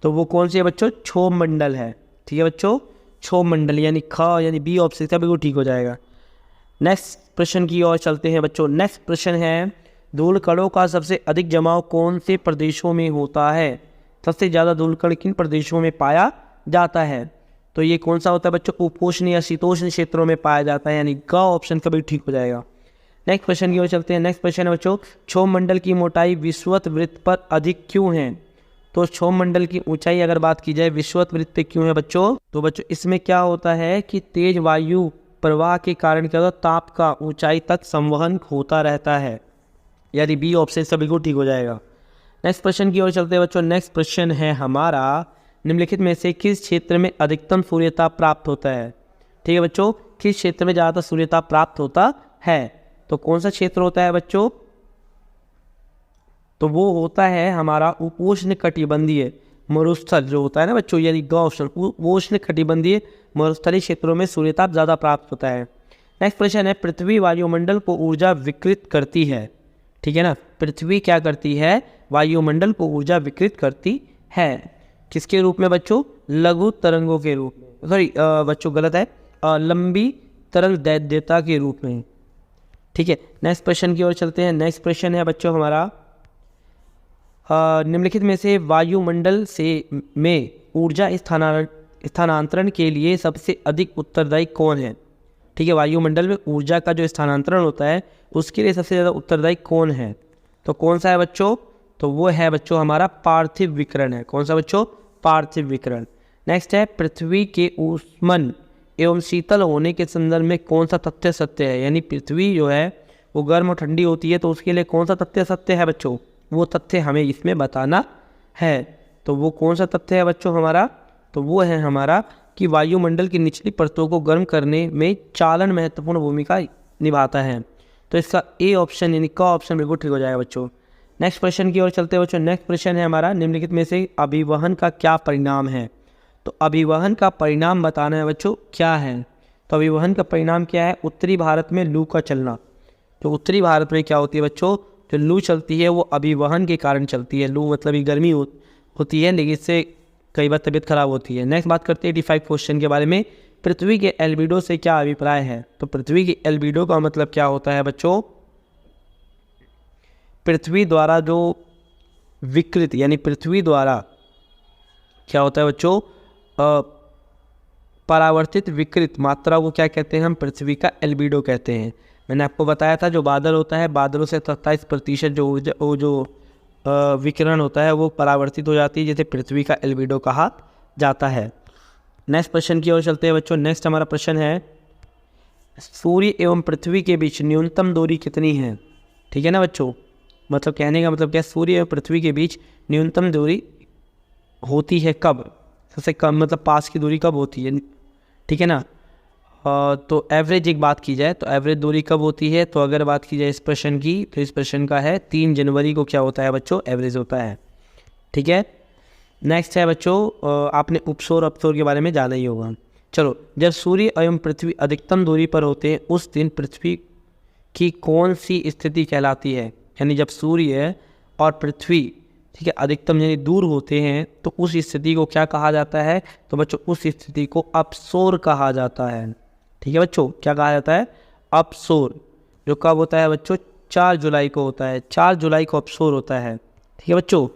तो वो कौन सी है बच्चों, क्षोभ मंडल है। ठीक है बच्चों, क्षोभ मंडल यानी बी ऑप्शन का बिल्कुल ठीक हो जाएगा। नेक्स्ट प्रश्न की ओर चलते हैं बच्चों। नेक्स्ट प्रश्न है, धूलकणों का सबसे अधिक जमाव कौन से प्रदेशों में होता है? सबसे ज़्यादा धूलकण किन प्रदेशों में पाया जाता है? तो ये कौन सा होता है बच्चों, उपोष्ण या शीतोष्ण क्षेत्रों में पाया जाता है, यानी ग ऑप्शन का भी ठीक हो जाएगा। नेक्स्ट क्वेश्चन की ओर चलते हैं। नेक्स्ट क्वेश्चन है बच्चों, क्षोभ मंडल की मोटाई विषुवत वृत्त पर अधिक क्यों है? तो क्षोभ मंडल की ऊंचाई अगर बात की जाए विषुवत वृत्त पे क्यों है बच्चों, तो बच्चों इसमें क्या होता है कि तेज वायु प्रवाह के कारण क्या होता है, ताप का ऊंचाई तक संवहन होता रहता है, यानी बी ऑप्शन से बिल्कुल ठीक हो जाएगा। नेक्स्ट प्रश्न की ओर चलते हैं बच्चों। नेक्स्ट प्रश्न है हमारा, निम्नलिखित में से किस क्षेत्र में अधिकतम सूर्यताप प्राप्त होता है? ठीक है बच्चों, किस क्षेत्र में ज़्यादातर सूर्यताप प्राप्त होता है? तो कौन सा क्षेत्र होता है बच्चों, तो वो होता है हमारा उपोष्ण कटिबंधीय मरुस्थल जो होता है ना बच्चों, यानी ग ऑप्शन, उपोष्ण कटिबंधीय मरुस्थलीय क्षेत्रों में सूर्यताप ज़्यादा प्राप्त होता है। नेक्स्ट प्रश्न है, पृथ्वी वायुमंडल को ऊर्जा विकृत करती है। ठीक है ना, पृथ्वी क्या करती है, वायुमंडल को ऊर्जा विकृत करती है, किसके रूप में बच्चों, लघु तरंगों के रूप में, सॉरी बच्चों गलत है, लंबी तरंग दैर्घ्यता के रूप में। ठीक है, नेक्स्ट प्रश्न की ओर चलते हैं। नेक्स्ट प्रश्न है बच्चों हमारा, निम्नलिखित में से वायुमंडल में ऊर्जा स्थानांतरण के लिए सबसे अधिक उत्तरदायी कौन है? ठीक है, वायुमंडल में ऊर्जा का जो स्थानांतरण होता है उसके लिए सबसे ज़्यादा उत्तरदायी कौन है? तो कौन सा है बच्चों, तो वो है बच्चों हमारा पार्थिव विकिरण है। कौन सा बच्चों, पार्थिव विकिरण। नेक्स्ट है, पृथ्वी के ऊष्मन एवं शीतल होने के संदर्भ में कौन सा तथ्य सत्य है? यानी पृथ्वी जो है वो गर्म और ठंडी होती है तो उसके लिए कौन सा तथ्य सत्य है बच्चों, वो तथ्य हमें इसमें बताना है। तो वो कौन सा तथ्य है बच्चों हमारा, तो वो है हमारा कि वायुमंडल की निचली परतों को गर्म करने में चालन महत्वपूर्ण भूमिका निभाता है। तो इसका ए ऑप्शन यानी क ऑप्शन बिल्कुल ठीक हो जाएगा बच्चों। नेक्स्ट प्रश्न की ओर चलते हैं बच्चों। नेक्स्ट प्रश्न है हमारा, निम्नलिखित में से अभिवहन का क्या परिणाम है? तो अभिवहन का परिणाम बताना है बच्चों क्या है? तो अभिवहन का परिणाम क्या है, उत्तरी भारत में लू का चलना। तो उत्तरी भारत में क्या होती है बच्चों, जो लू चलती है वो अभिवहन के कारण चलती है। लू मतलब ये गर्मी होती है लेकिन इससे कई बार तबीयत खराब होती है। नेक्स्ट बात करते हैं 85 क्वेश्चन के बारे में, पृथ्वी के एल्बिडो से क्या अभिप्राय है? तो पृथ्वी की एल्बिडो का मतलब क्या होता है बच्चों, पृथ्वी द्वारा जो विकृत, यानी पृथ्वी द्वारा क्या होता है बच्चों, परावर्तित विकृत मात्रा को क्या कहते हैं, हम पृथ्वी का एल्बिडो कहते हैं। मैंने आपको बताया था जो बादल होता है, बादलों से 27% जो ऊर्जा जो विकिरण होता है वो परावर्तित हो जाती है, जिसे पृथ्वी का एल्बिडो कहा जाता है। नेक्स्ट प्रश्न की ओर चलते हैं बच्चों। नेक्स्ट हमारा प्रश्न है, सूर्य एवं पृथ्वी के बीच न्यूनतम दूरी कितनी है? ठीक है ना बच्चों, मतलब कहने का मतलब क्या, सूर्य एवं पृथ्वी के बीच न्यूनतम दूरी होती है कब, सबसे कम मतलब पास की दूरी कब होती है? ठीक है ना, तो एवरेज एक बात की जाए तो एवरेज दूरी कब होती है? तो अगर बात की जाए इस प्रश्न की, तो इस प्रश्न का है 3 जनवरी को क्या होता है बच्चों, एवरेज होता है। ठीक है, नेक्स्ट है बच्चों, आपने उपसौर अपसौर के बारे में जाना ही होगा। चलो, जब सूर्य एवं पृथ्वी अधिकतम दूरी पर होते हैं उस दिन पृथ्वी की कौन सी स्थिति कहलाती है? यानी जब सूर्य और पृथ्वी ठीक है, अधिकतम यानी दूर होते हैं, तो उस स्थिति को क्या कहा जाता है? तो बच्चों उस स्थिति को अपसोर कहा जाता है। ठीक है बच्चों, क्या कहा जाता है? अपसोर। जो कब होता है बच्चों? 4 जुलाई को होता है। 4 जुलाई को अपसोर होता है। ठीक है बच्चों,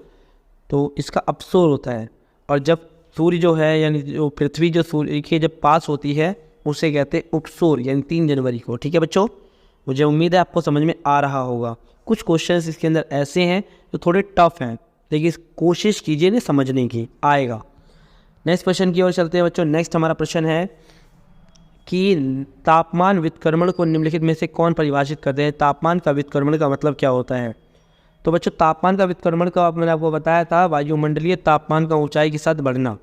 तो इसका अपसोर होता है। और जब सूर्य जो है यानी जो पृथ्वी जो सूर्य के जब पास होती है उसे कहते हैं उपसोर, यानी 3 जनवरी को। ठीक है बच्चों, मुझे उम्मीद है आपको समझ में आ रहा होगा। कुछ क्वेश्चंस इसके अंदर ऐसे हैं जो थोड़े टफ हैं, लेकिन कोशिश कीजिए ना समझने की, आएगा। नेक्स्ट क्वेश्चन की ओर चलते हैं बच्चों। नेक्स्ट हमारा प्रश्न है कि तापमान व्युत्क्रमण को निम्नलिखित में से कौन परिभाषित करते हैं? तापमान का व्युत्क्रमण का मतलब क्या होता है? तो बच्चों तापमान का व्युत्क्रमण का मैंने आपको बताया था, वायुमंडलीय तापमान का ऊंचाई के साथ बढ़ना।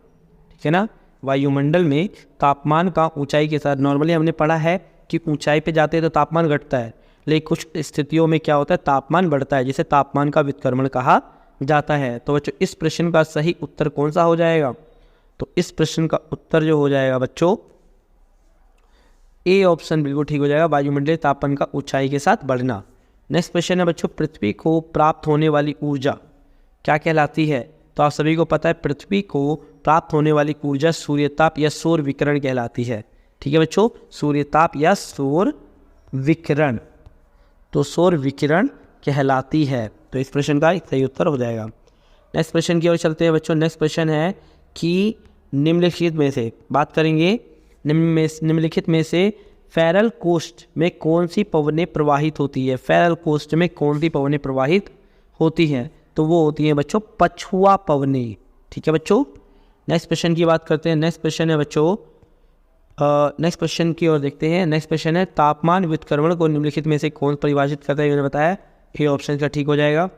ठीक है ना, वायुमंडल में तापमान का ऊंचाई के साथ, नॉर्मली हमने पढ़ा है कि ऊंचाई पे जाते हैं तो तापमान घटता है, लेकिन कुछ स्थितियों में क्या होता है? तापमान बढ़ता है, जिसे तापमान का व्युत्क्रमण कहा जाता है। तो बच्चों इस प्रश्न का सही उत्तर कौन सा हो जाएगा? तो इस प्रश्न का उत्तर जो हो जाएगा बच्चों, ए ऑप्शन बिल्कुल ठीक हो जाएगा, वायुमंडलीय तापमान का ऊंचाई के साथ बढ़ना। नेक्स्ट क्वेश्चन है बच्चों, पृथ्वी को प्राप्त होने वाली ऊर्जा क्या कहलाती है? तो आप सभी को पता है पृथ्वी को प्राप्त होने वाली ऊर्जा सूर्यताप या सौर विकिरण कहलाती है। ठीक है बच्चों, सूर्यताप या सौर विकिरण, तो सौर विकिरण कहलाती है। तो इस प्रश्न का सही उत्तर हो जाएगा। नेक्स्ट प्रश्न की ओर चलते हैं बच्चों। नेक्स्ट प्रश्न है कि निम्नलिखित में से बात करेंगे, निम्नलिखित में से फेरल कोस्ट में कौन सी पवनें प्रवाहित होती है? फेरल कोस्ट में कौन सी पवनें प्रवाहित होती हैं? तो वो होती हैं बच्चों पछुआ पवनें। ठीक है बच्चों, नेक्स्ट क्वेश्चन की बात करते हैं। नेक्स्ट क्वेश्चन है बच्चों, नेक्स्ट क्वेश्चन की ओर देखते हैं। नेक्स्ट क्वेश्चन है तापमान व्युत्क्रमण को निम्नलिखित में से कौन परिभाषित करता है? मैंने बताया ये ऑप्शन का ठीक हो जाएगा।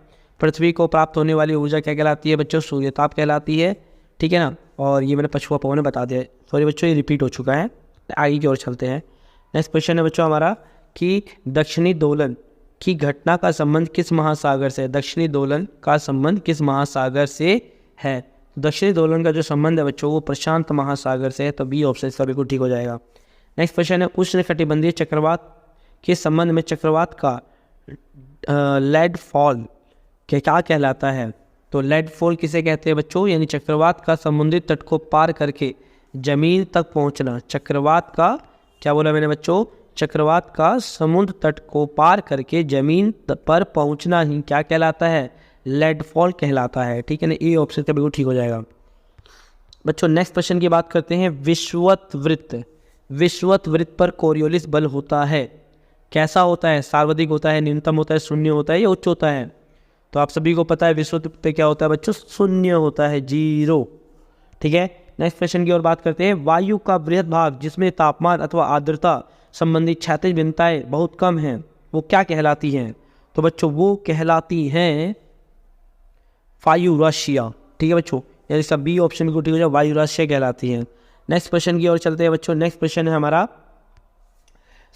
पृथ्वी को प्राप्त होने वाली ऊर्जा क्या कहलाती है बच्चों? सूर्यताप कहलाती है। ठीक है ना, और ये मैंने पछुआ पवन बता दिया, सॉरी बच्चों ये रिपीट हो चुका है। आगे की ओर चलते हैं। नेक्स्ट क्वेश्चन है बच्चों हमारा कि दक्षिणी दोलन की घटना का संबंध किस महासागर से है? दक्षिणी दोलन का संबंध किस महासागर से है? दक्षिणी दोलन का जो संबंध है बच्चों वो प्रशांत महासागर से है। तो बी ऑप्शन इसका बिल्कुल ठीक हो जाएगा। नेक्स्ट क्वेश्चन है उष्णकटिबंधीय चक्रवात के संबंध में चक्रवात का लैंडफॉल क्या कहलाता है? तो लैंडफॉल किसे कहते हैं बच्चों? यानी चक्रवात का समुद्री तट को पार करके जमीन तक पहुंचना। चक्रवात का क्या बोला मैंने बच्चों? चक्रवात का समुद्र तट को पार करके जमीन पर पहुंचना ही क्या कहलाता है? लैंडफॉल कहलाता है। ठीक है ना, ये ऑप्शन का बिल्कुल ठीक हो जाएगा बच्चों। नेक्स्ट क्वेश्चन की बात करते हैं। विषुवत वृत्त, विषुवत वृत्त पर कोरियोलिस बल होता है, कैसा होता है? सर्वाधिक होता है, न्यूनतम होता है, शून्य होता है या उच्च होता है? तो आप सभी को पता है विषुवत वृत्त पे क्या होता है बच्चों? शून्य होता है, 0। ठीक है, नेक्स्ट क्वेश्चन की ओर बात करते हैं। वायु का बृहद भाग जिसमें तापमान अथवा आर्द्रता संबंधी क्षैतिज भिन्नताएं बहुत कम हैं, वो क्या कहलाती हैं? तो बच्चों वो कहलाती हैं वायुराशियाँ। ठीक है बच्चों, यानी इसका बी ऑप्शन को ठीक हो जाए, वायुराशियाँ कहलाती हैं। नेक्स्ट क्वेश्चन की ओर चलते हैं बच्चों। नेक्स्ट क्वेश्चन है हमारा,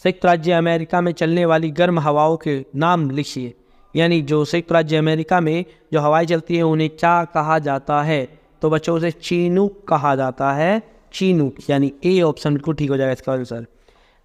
संयुक्त राज्य अमेरिका में चलने वाली गर्म हवाओं के नाम लिखिए। यानी जो संयुक्त राज्य अमेरिका में जो हवाएं चलती हैं उन्हें क्या कहा जाता है? तो बच्चों उसे चीनूक कहा जाता है, चीनूक, यानी ए ऑप्शन बिल्कुल ठीक हो जाएगा इसका आंसर।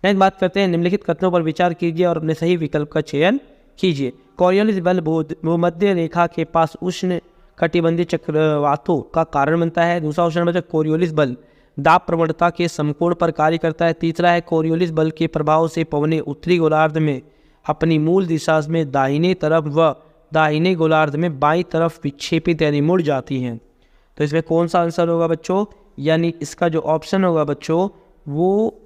नेक्स्ट बात करते हैं। निम्नलिखित कथनों पर विचार कीजिए और अपने सही विकल्प का चयन कीजिए। कोरियोलिस बल भूमध्य रेखा के पास उष्ण कटिबंधीय चक्रवातों का कारण बनता है। दूसरा ऑप्शन बचा कोरियोलिस बल दाब प्रवणता के समकोण पर कार्य करता है। तीसरा है कोरियोलिस बल के प्रभाव से पवनें उत्तरी गोलार्ध में अपनी मूल दिशा में दाहिने तरफ व दाहिने गोलार्ध में बाईं तरफ विक्षेपित यानी मुड़ जाती हैं। तो इसमें कौन सा आंसर होगा बच्चों? यानी इसका जो ऑप्शन होगा बच्चों वो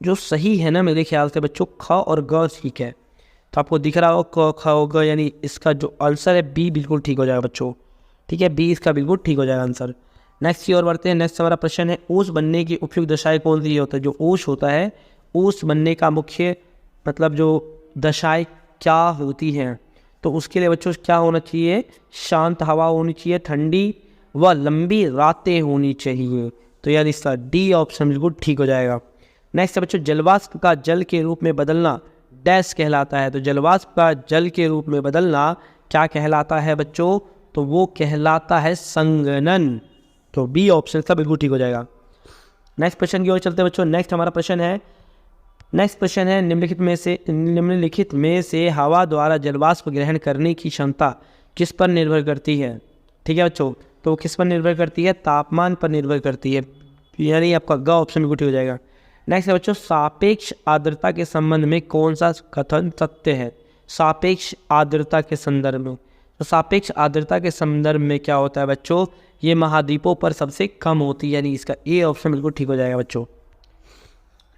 जो सही है ना मेरे ख्याल से बच्चों, ख और ग ठीक है। तो आपको दिख रहा हो क ख और ग, यानी इसका जो आंसर है बी बिल्कुल ठीक हो जाएगा बच्चों। ठीक है, बी इसका बिल्कुल ठीक हो जाएगा आंसर। नेक्स्ट की ओर बढ़ते हैं। नेक्स्ट हमारा प्रश्न है ओस बनने की उपयुक्त दशाएं कौन सी होता है? जो ओस होता है, ओस बनने का मुख्य मतलब जो दशाएं क्या होती हैं? तो उसके लिए बच्चों क्या होना चाहिए? शांत हवा होनी चाहिए, ठंडी व लंबी रातें होनी चाहिए। तो यार इसका डी ऑप्शन बिल्कुल ठीक हो जाएगा। नेक्स्ट है बच्चों, जलवाष्प का जल के रूप में बदलना डैश कहलाता है। तो जलवाष्प का जल के रूप में बदलना क्या कहलाता है बच्चों? तो वो कहलाता है संघनन। तो बी ऑप्शन का बिल्कुल ठीक हो जाएगा। नेक्स्ट क्वेश्चन की ओर चलते हैं बच्चों। नेक्स्ट हमारा प्रश्न है निम्नलिखित में से हवा द्वारा जलवाष्प ग्रहण करने की क्षमता किस पर निर्भर करती है? ठीक है बच्चों, तो किस पर निर्भर करती है? तापमान पर निर्भर करती है, यानी आपका ग ऑप्शन बिल्कुल ठीक हो जाएगा। नेक्स्ट है बच्चों, सापेक्ष आर्द्रता के संबंध में कौन सा कथन सत्य है? सापेक्ष आर्द्रता के संदर्भ में, तो सापेक्ष आर्द्रता के संदर्भ में क्या होता है बच्चों? ये महाद्वीपों पर सबसे कम होती है, यानी इसका ए ऑप्शन बिल्कुल ठीक हो जाएगा बच्चों।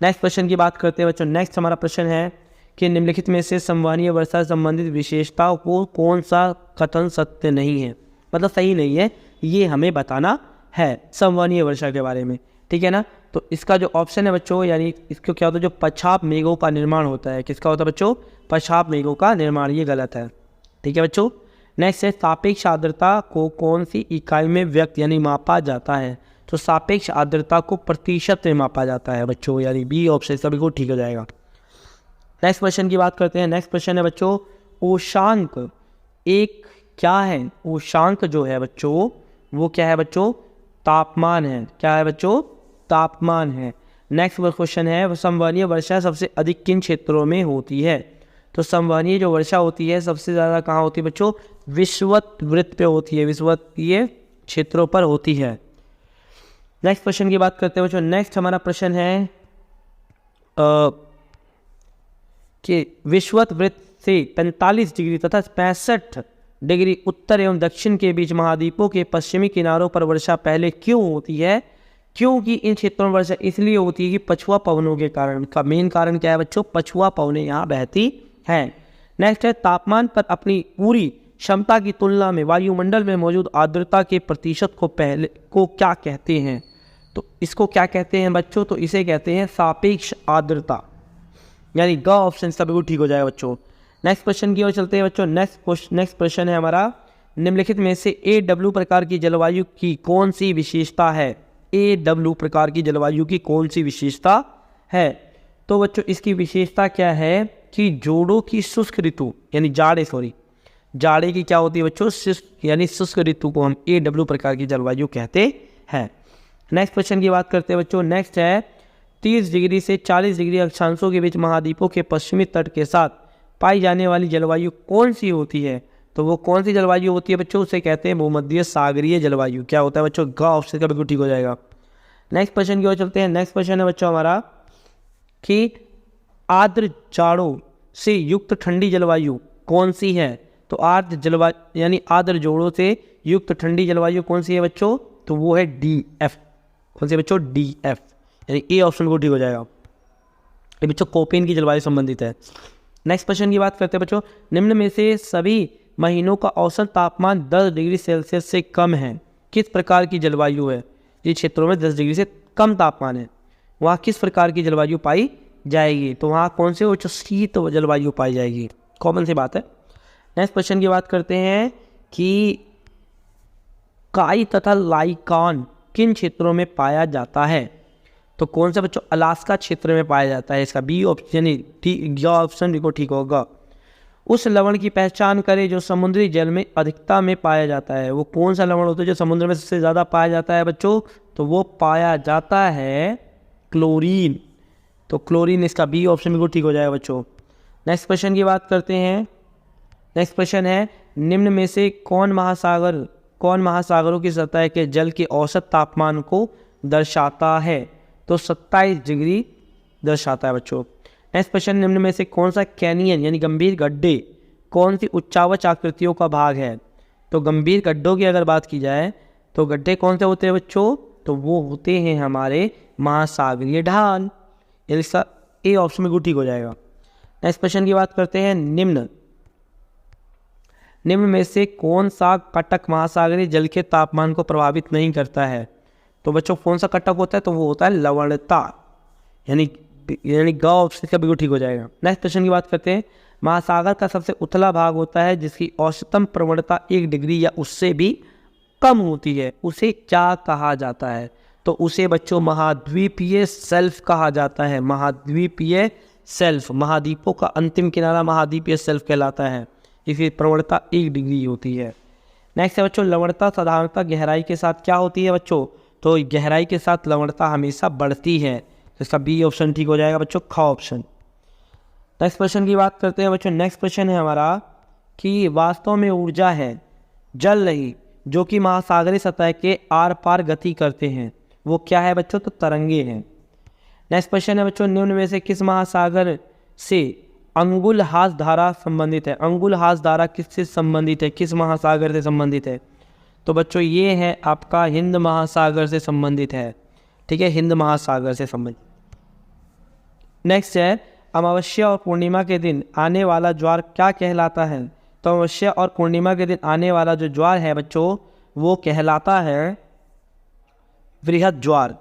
नेक्स्ट क्वेश्चन की बात करते हैं बच्चों। नेक्स्ट हमारा प्रश्न है कि निम्नलिखित में से संवहनीय वर्षा से संबंधित विशेषताओं को कौन सा कथन सत्य नहीं है, मतलब सही नहीं है, ये हमें बताना है संवहनीय वर्षा के बारे में। ठीक है ना, तो इसका जो ऑप्शन है बच्चों, यानी इसको क्या होता है, जो पछाप मेघों का निर्माण होता है, किसका होता है बच्चों? पछाप मेघों का निर्माण, ये गलत है। ठीक है बच्चों। नेक्स्ट है, सापेक्ष आर्द्रता को कौन सी इकाई में व्यक्त यानी मापा जाता है? तो सापेक्ष आर्द्रता को प्रतिशत में मापा जाता है बच्चों, यानी बी ऑप्शन इसका बिल्कुल ठीक हो जाएगा। नेक्स्ट क्वेश्चन की बात करते हैं। नेक्स्ट क्वेश्चन है बच्चों, उष्मांक एक क्या है? उष्मांक जो है बच्चों वो क्या है बच्चों? तापमान है। क्या है बच्चों? तापमान है। नेक्स्ट क्वेश्चन है, संवहनीय वर्षा सबसे अधिक किन क्षेत्रों में होती है? तो संवहनीय जो वर्षा होती है सबसे ज़्यादा कहाँ होती है बच्चों? विषुवत वृत्त पे होती है, विषुवतीय क्षेत्रों पर होती है। नेक्स्ट क्वेश्चन की बात करते हैं बच्चों। नेक्स्ट हमारा प्रश्न है कि विषुवत वृत्त से 45 डिग्री तथा 65 डिग्री उत्तर एवं दक्षिण के बीच महाद्वीपों के पश्चिमी किनारों पर वर्षा पहले क्यों होती है? क्योंकि इन क्षेत्रों में वर्षा इसलिए होती है कि पछुआ पवनों के कारण। का मेन कारण क्या है बच्चों? पछुआ पवनें यहाँ बहती हैं। नेक्स्ट है, तापमान पर अपनी पूरी क्षमता की तुलना में वायुमंडल में मौजूद आर्द्रता के प्रतिशत को क्या कहते हैं? तो इसको क्या कहते हैं बच्चों? तो इसे कहते हैं सापेक्ष आर्द्रता, यानी ग ऑप्शन इसका बिल्कुल ठीक हो जाएगा बच्चों। नेक्स्ट क्वेश्चन की ओर चलते हैं बच्चों। नेक्स्ट प्रश्न है हमारा, निम्नलिखित में से AW प्रकार की जलवायु की कौन सी विशेषता है? AW प्रकार की जलवायु की कौन सी विशेषता है? तो बच्चों इसकी विशेषता क्या है कि जोड़ों की शुष्क ऋतु यानी जाड़े की क्या होती है बच्चों? यानी शुष्क ऋतु को हम AW प्रकार की जलवायु कहते हैं। नेक्स्ट क्वेश्चन की बात करते हैं बच्चों। नेक्स्ट है, 30 डिग्री से 40 डिग्री अक्षांशों के बीच महाद्वीपों के पश्चिमी तट के साथ पाई जाने वाली जलवायु कौन सी होती है? तो वो कौन सी जलवायु होती है बच्चों? उसे कहते हैं भूमध्य सागरीय जलवायु। क्या होता है बच्चों? ग ऑप्शन का बिल्कुल ठीक हो जाएगा। नेक्स्ट क्वेश्चन की ओर चलते हैं। नेक्स्ट क्वेश्चन है बच्चों हमारा कि आर्द्र जाड़ों से युक्त ठंडी जलवायु कौन सी है? तो आर्द्र जलवायु यानी आर्द्र जोड़ों से युक्त ठंडी जलवायु कौन सी है बच्चों? तो वो है DF। कौन सी बच्चों? DF, यानी ए ऑप्शन को ठीक हो जाएगा। ये बच्चों कोपेन की जलवायु संबंधित है। नेक्स्ट क्वेश्चन की बात करते हैं बच्चों। निम्न में से सभी महीनों का औसत तापमान 10 डिग्री सेल्सियस से कम है, किस प्रकार की जलवायु है? ये क्षेत्रों में 10 डिग्री से कम तापमान है, वहाँ किस प्रकार की जलवायु पाई जाएगी? तो वहाँ कौन से बच्चों? शीत जलवायु पाई जाएगी, कॉमन सी बात है। नेक्स्ट क्वेश्चन की बात करते हैं कि काई तथा लाइकान किन क्षेत्रों में पाया जाता है? तो कौन सा बच्चों? अलास्का क्षेत्र में पाया जाता है। इसका बी ऑप्शन यानी ऑप्शन बिल्कुल ठीक होगा। उस लवण की पहचान करें जो समुद्री जल में अधिकता में पाया जाता है। वो कौन सा लवण होता है जो समुद्र में सबसे ज़्यादा पाया जाता है बच्चों? तो वो पाया जाता है क्लोरीन। तो क्लोरीन इसका बी ऑप्शन बिल्कुल ठीक हो जाएगा बच्चों। नेक्स्ट क्वेश्चन की बात करते हैं। नेक्स्ट क्वेश्चन है, निम्न में से कौन महासागरों की सतह के जल के औसत तापमान को दर्शाता है? तो 27 डिग्री दर्शाता है बच्चों। नेक्स्ट क्वेश्चन, निम्न में से कौन सा कैनियन यानी गंभीर गड्ढे कौन सी उच्चावच आकृतियों का भाग है? तो गंभीर गड्ढों की अगर बात की जाए तो गड्ढे कौन से होते हैं बच्चों? तो वो होते हैं हमारे महासागरीय ढाल, यानी इसका ए ऑप्शन में ठीक हो जाएगा। नेक्स्ट क्वेश्चन की बात करते हैं। निम्न में से कौन सा कटक महासागरीय जल के तापमान को प्रभावित नहीं करता है? तो बच्चों कौन सा कटक होता है? तो वो होता है लवणता, यानी ग ऑप्शन का बिल्कुल ठीक हो जाएगा। नेक्स्ट क्वेश्चन की बात करते हैं। महासागर का सबसे उथला भाग होता है जिसकी औसतम प्रवणता 1 डिग्री या उससे भी कम होती है, उसे क्या कहा जाता है? तो उसे बच्चों महाद्वीपीय शेल्फ कहा जाता है। महाद्वीपीय शेल्फ, महाद्वीपों का अंतिम किनारा महाद्वीपीय शेल्फ कहलाता है, इसकी प्रवणता 1 डिग्री होती है। नेक्स्ट है बच्चों, लवणता साधारणतः गहराई के साथ क्या होती है बच्चों? तो गहराई के साथ लवणता हमेशा बढ़ती है, तो इसका बी ऑप्शन ठीक हो जाएगा बच्चों, ख ऑप्शन। नेक्स्ट क्वेश्चन की बात करते हैं बच्चों। नेक्स्ट क्वेश्चन है हमारा कि वास्तव में ऊर्जा है जल नहीं, जो कि महासागरीय सतह के आर पार गति करते हैं, वो क्या है बच्चों? तो तरंगे हैं। नेक्स्ट क्वेश्चन है बच्चों, निम्न में से किस महासागर से अंगुलहास धारा संबंधित है? अंगुलहास धारा किससे संबंधित है, किस महासागर से संबंधित है? तो बच्चों ये है आपका हिंद महासागर से संबंधित है। ठीक है, हिंद महासागर से संबंधित। नेक्स्ट है, अमावस्या और पूर्णिमा के दिन आने वाला ज्वार क्या कहलाता है? तो अमावस्या और पूर्णिमा के दिन आने वाला जो ज्वार है बच्चों, वो कहलाता है वृहद ज्वार,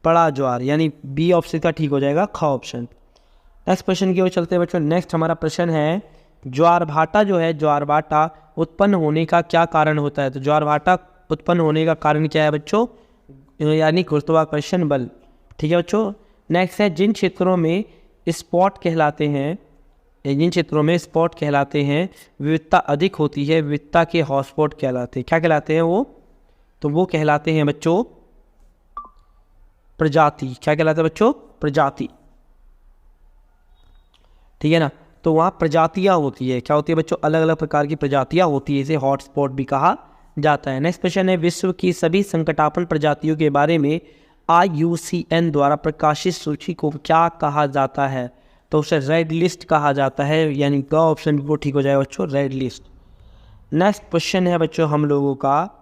बड़ा ज्वार, यानी बी ऑप्शन का ठीक हो जाएगा, ख ऑप्शन। नेक्स्ट क्वेश्चन की ओर चलते हैं बच्चों। नेक्स्ट हमारा प्रश्न है, ज्वारभाटा जो है, ज्वारभाटा उत्पन्न होने का क्या कारण होता है? तो ज्वारभाटा उत्पन्न होने का कारण क्या है बच्चों? यानी गुरुत्वाकर्षण बल। ठीक है बच्चों। नेक्स्ट है, जिन क्षेत्रों में स्पॉट कहलाते हैं, जिन क्षेत्रों में स्पॉट कहलाते हैं विविधता अधिक होती है, विविधता के हॉटस्पॉट कहलाते हैं। क्या कहलाते हैं वो? तो वो कहलाते हैं बच्चों प्रजाति। क्या कहलाते हैं बच्चों? प्रजाति। ठीक है ना, तो वहाँ प्रजातियाँ होती है। क्या होती है बच्चों? अलग अलग प्रकार की प्रजातियाँ होती है, इसे हॉटस्पॉट भी कहा जाता है। नेक्स्ट क्वेश्चन है, विश्व की सभी संकटापन्न प्रजातियों के बारे में IUCN द्वारा प्रकाशित सूची को क्या कहा जाता है? तो उसे रेड लिस्ट कहा जाता है, यानी ग ऑप्शन वो ठीक हो जाएगा बच्चों, रेड लिस्ट। नेक्स्ट क्वेश्चन है बच्चों हम लोगों का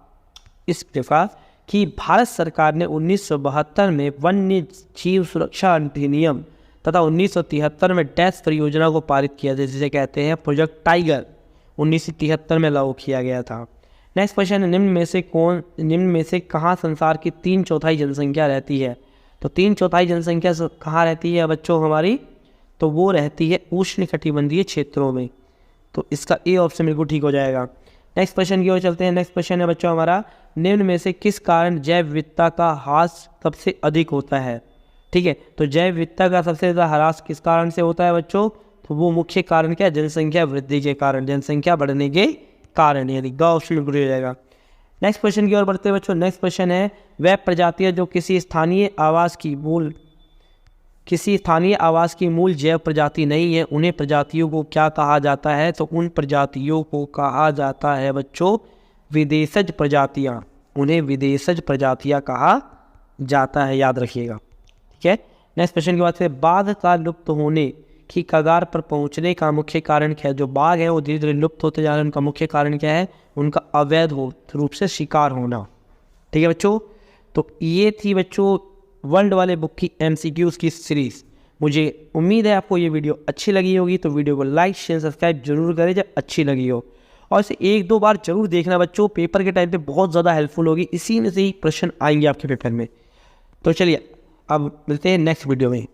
इस प्रकार कि भारत सरकार ने 1972 में वन्य जीव सुरक्षा अधिनियम तथा 1973 में डैश परियोजना को पारित किया, जिसे कहते हैं प्रोजेक्ट टाइगर, 1973 में लागू किया गया था। नेक्स्ट क्वेश्चन है, निम्न में से कहाँ संसार की 3/4 जनसंख्या रहती है? तो 3/4 जनसंख्या कहाँ रहती है बच्चों हमारी? तो वो रहती है उष्णकटिबंधीय क्षेत्रों में। तो इसका ए ऑप्शन बिल्कुल ठीक हो जाएगा। नेक्स्ट क्वेश्चन की ओर चलते हैं। नेक्स्ट क्वेश्चन है बच्चों हमारा, निम्न में से किस कारण जैव विविधता का ह्रास सबसे अधिक होता है? ठीक है, तो जैव विविधता का सबसे ज़्यादा ह्रास किस कारण से होता है बच्चों? तो वो मुख्य कारण क्या है? जनसंख्या वृद्धि के कारण, जनसंख्या बढ़ने के कारण, यानी ग ऑप्शन बिल्कुल हो जाएगा। नेक्स्ट क्वेश्चन की ओर बढ़ते हैं बच्चों। नेक्स्ट क्वेश्चन है, वह प्रजातियाँ जो किसी स्थानीय आवास की मूल जैव प्रजाति नहीं है, उन्हें प्रजातियों को क्या कहा जाता है? तो उन प्रजातियों को कहा जाता है बच्चों विदेशज प्रजातियाँ, उन्हें विदेशज प्रजातियाँ कहा जाता है, याद रखिएगा। ठीक है। नेक्स्ट क्वेश्चन की बात से, बाघ का लुप्त होने की कगार पर पहुंचने का मुख्य कारण क्या है? जो बाघ है वो धीरे धीरे लुप्त होते जा रहे हैं, उनका मुख्य कारण क्या है? उनका अवैध रूप से शिकार होना। ठीक है बच्चों, तो ये थी बच्चों वर्ल्ड वाले बुक की MCQs की सीरीज़। मुझे उम्मीद है आपको ये वीडियो अच्छी लगी होगी, तो वीडियो को लाइक शेयर सब्सक्राइब जरूर करें जब अच्छी लगी हो, और इसे 1-2 बार जरूर देखना बच्चों, पेपर के टाइम पे बहुत ज़्यादा हेल्पफुल होगी, इसी में से ही प्रश्न आएंगे आपके पेपर में। तो चलिए अब मिलते हैं नेक्स्ट वीडियो में।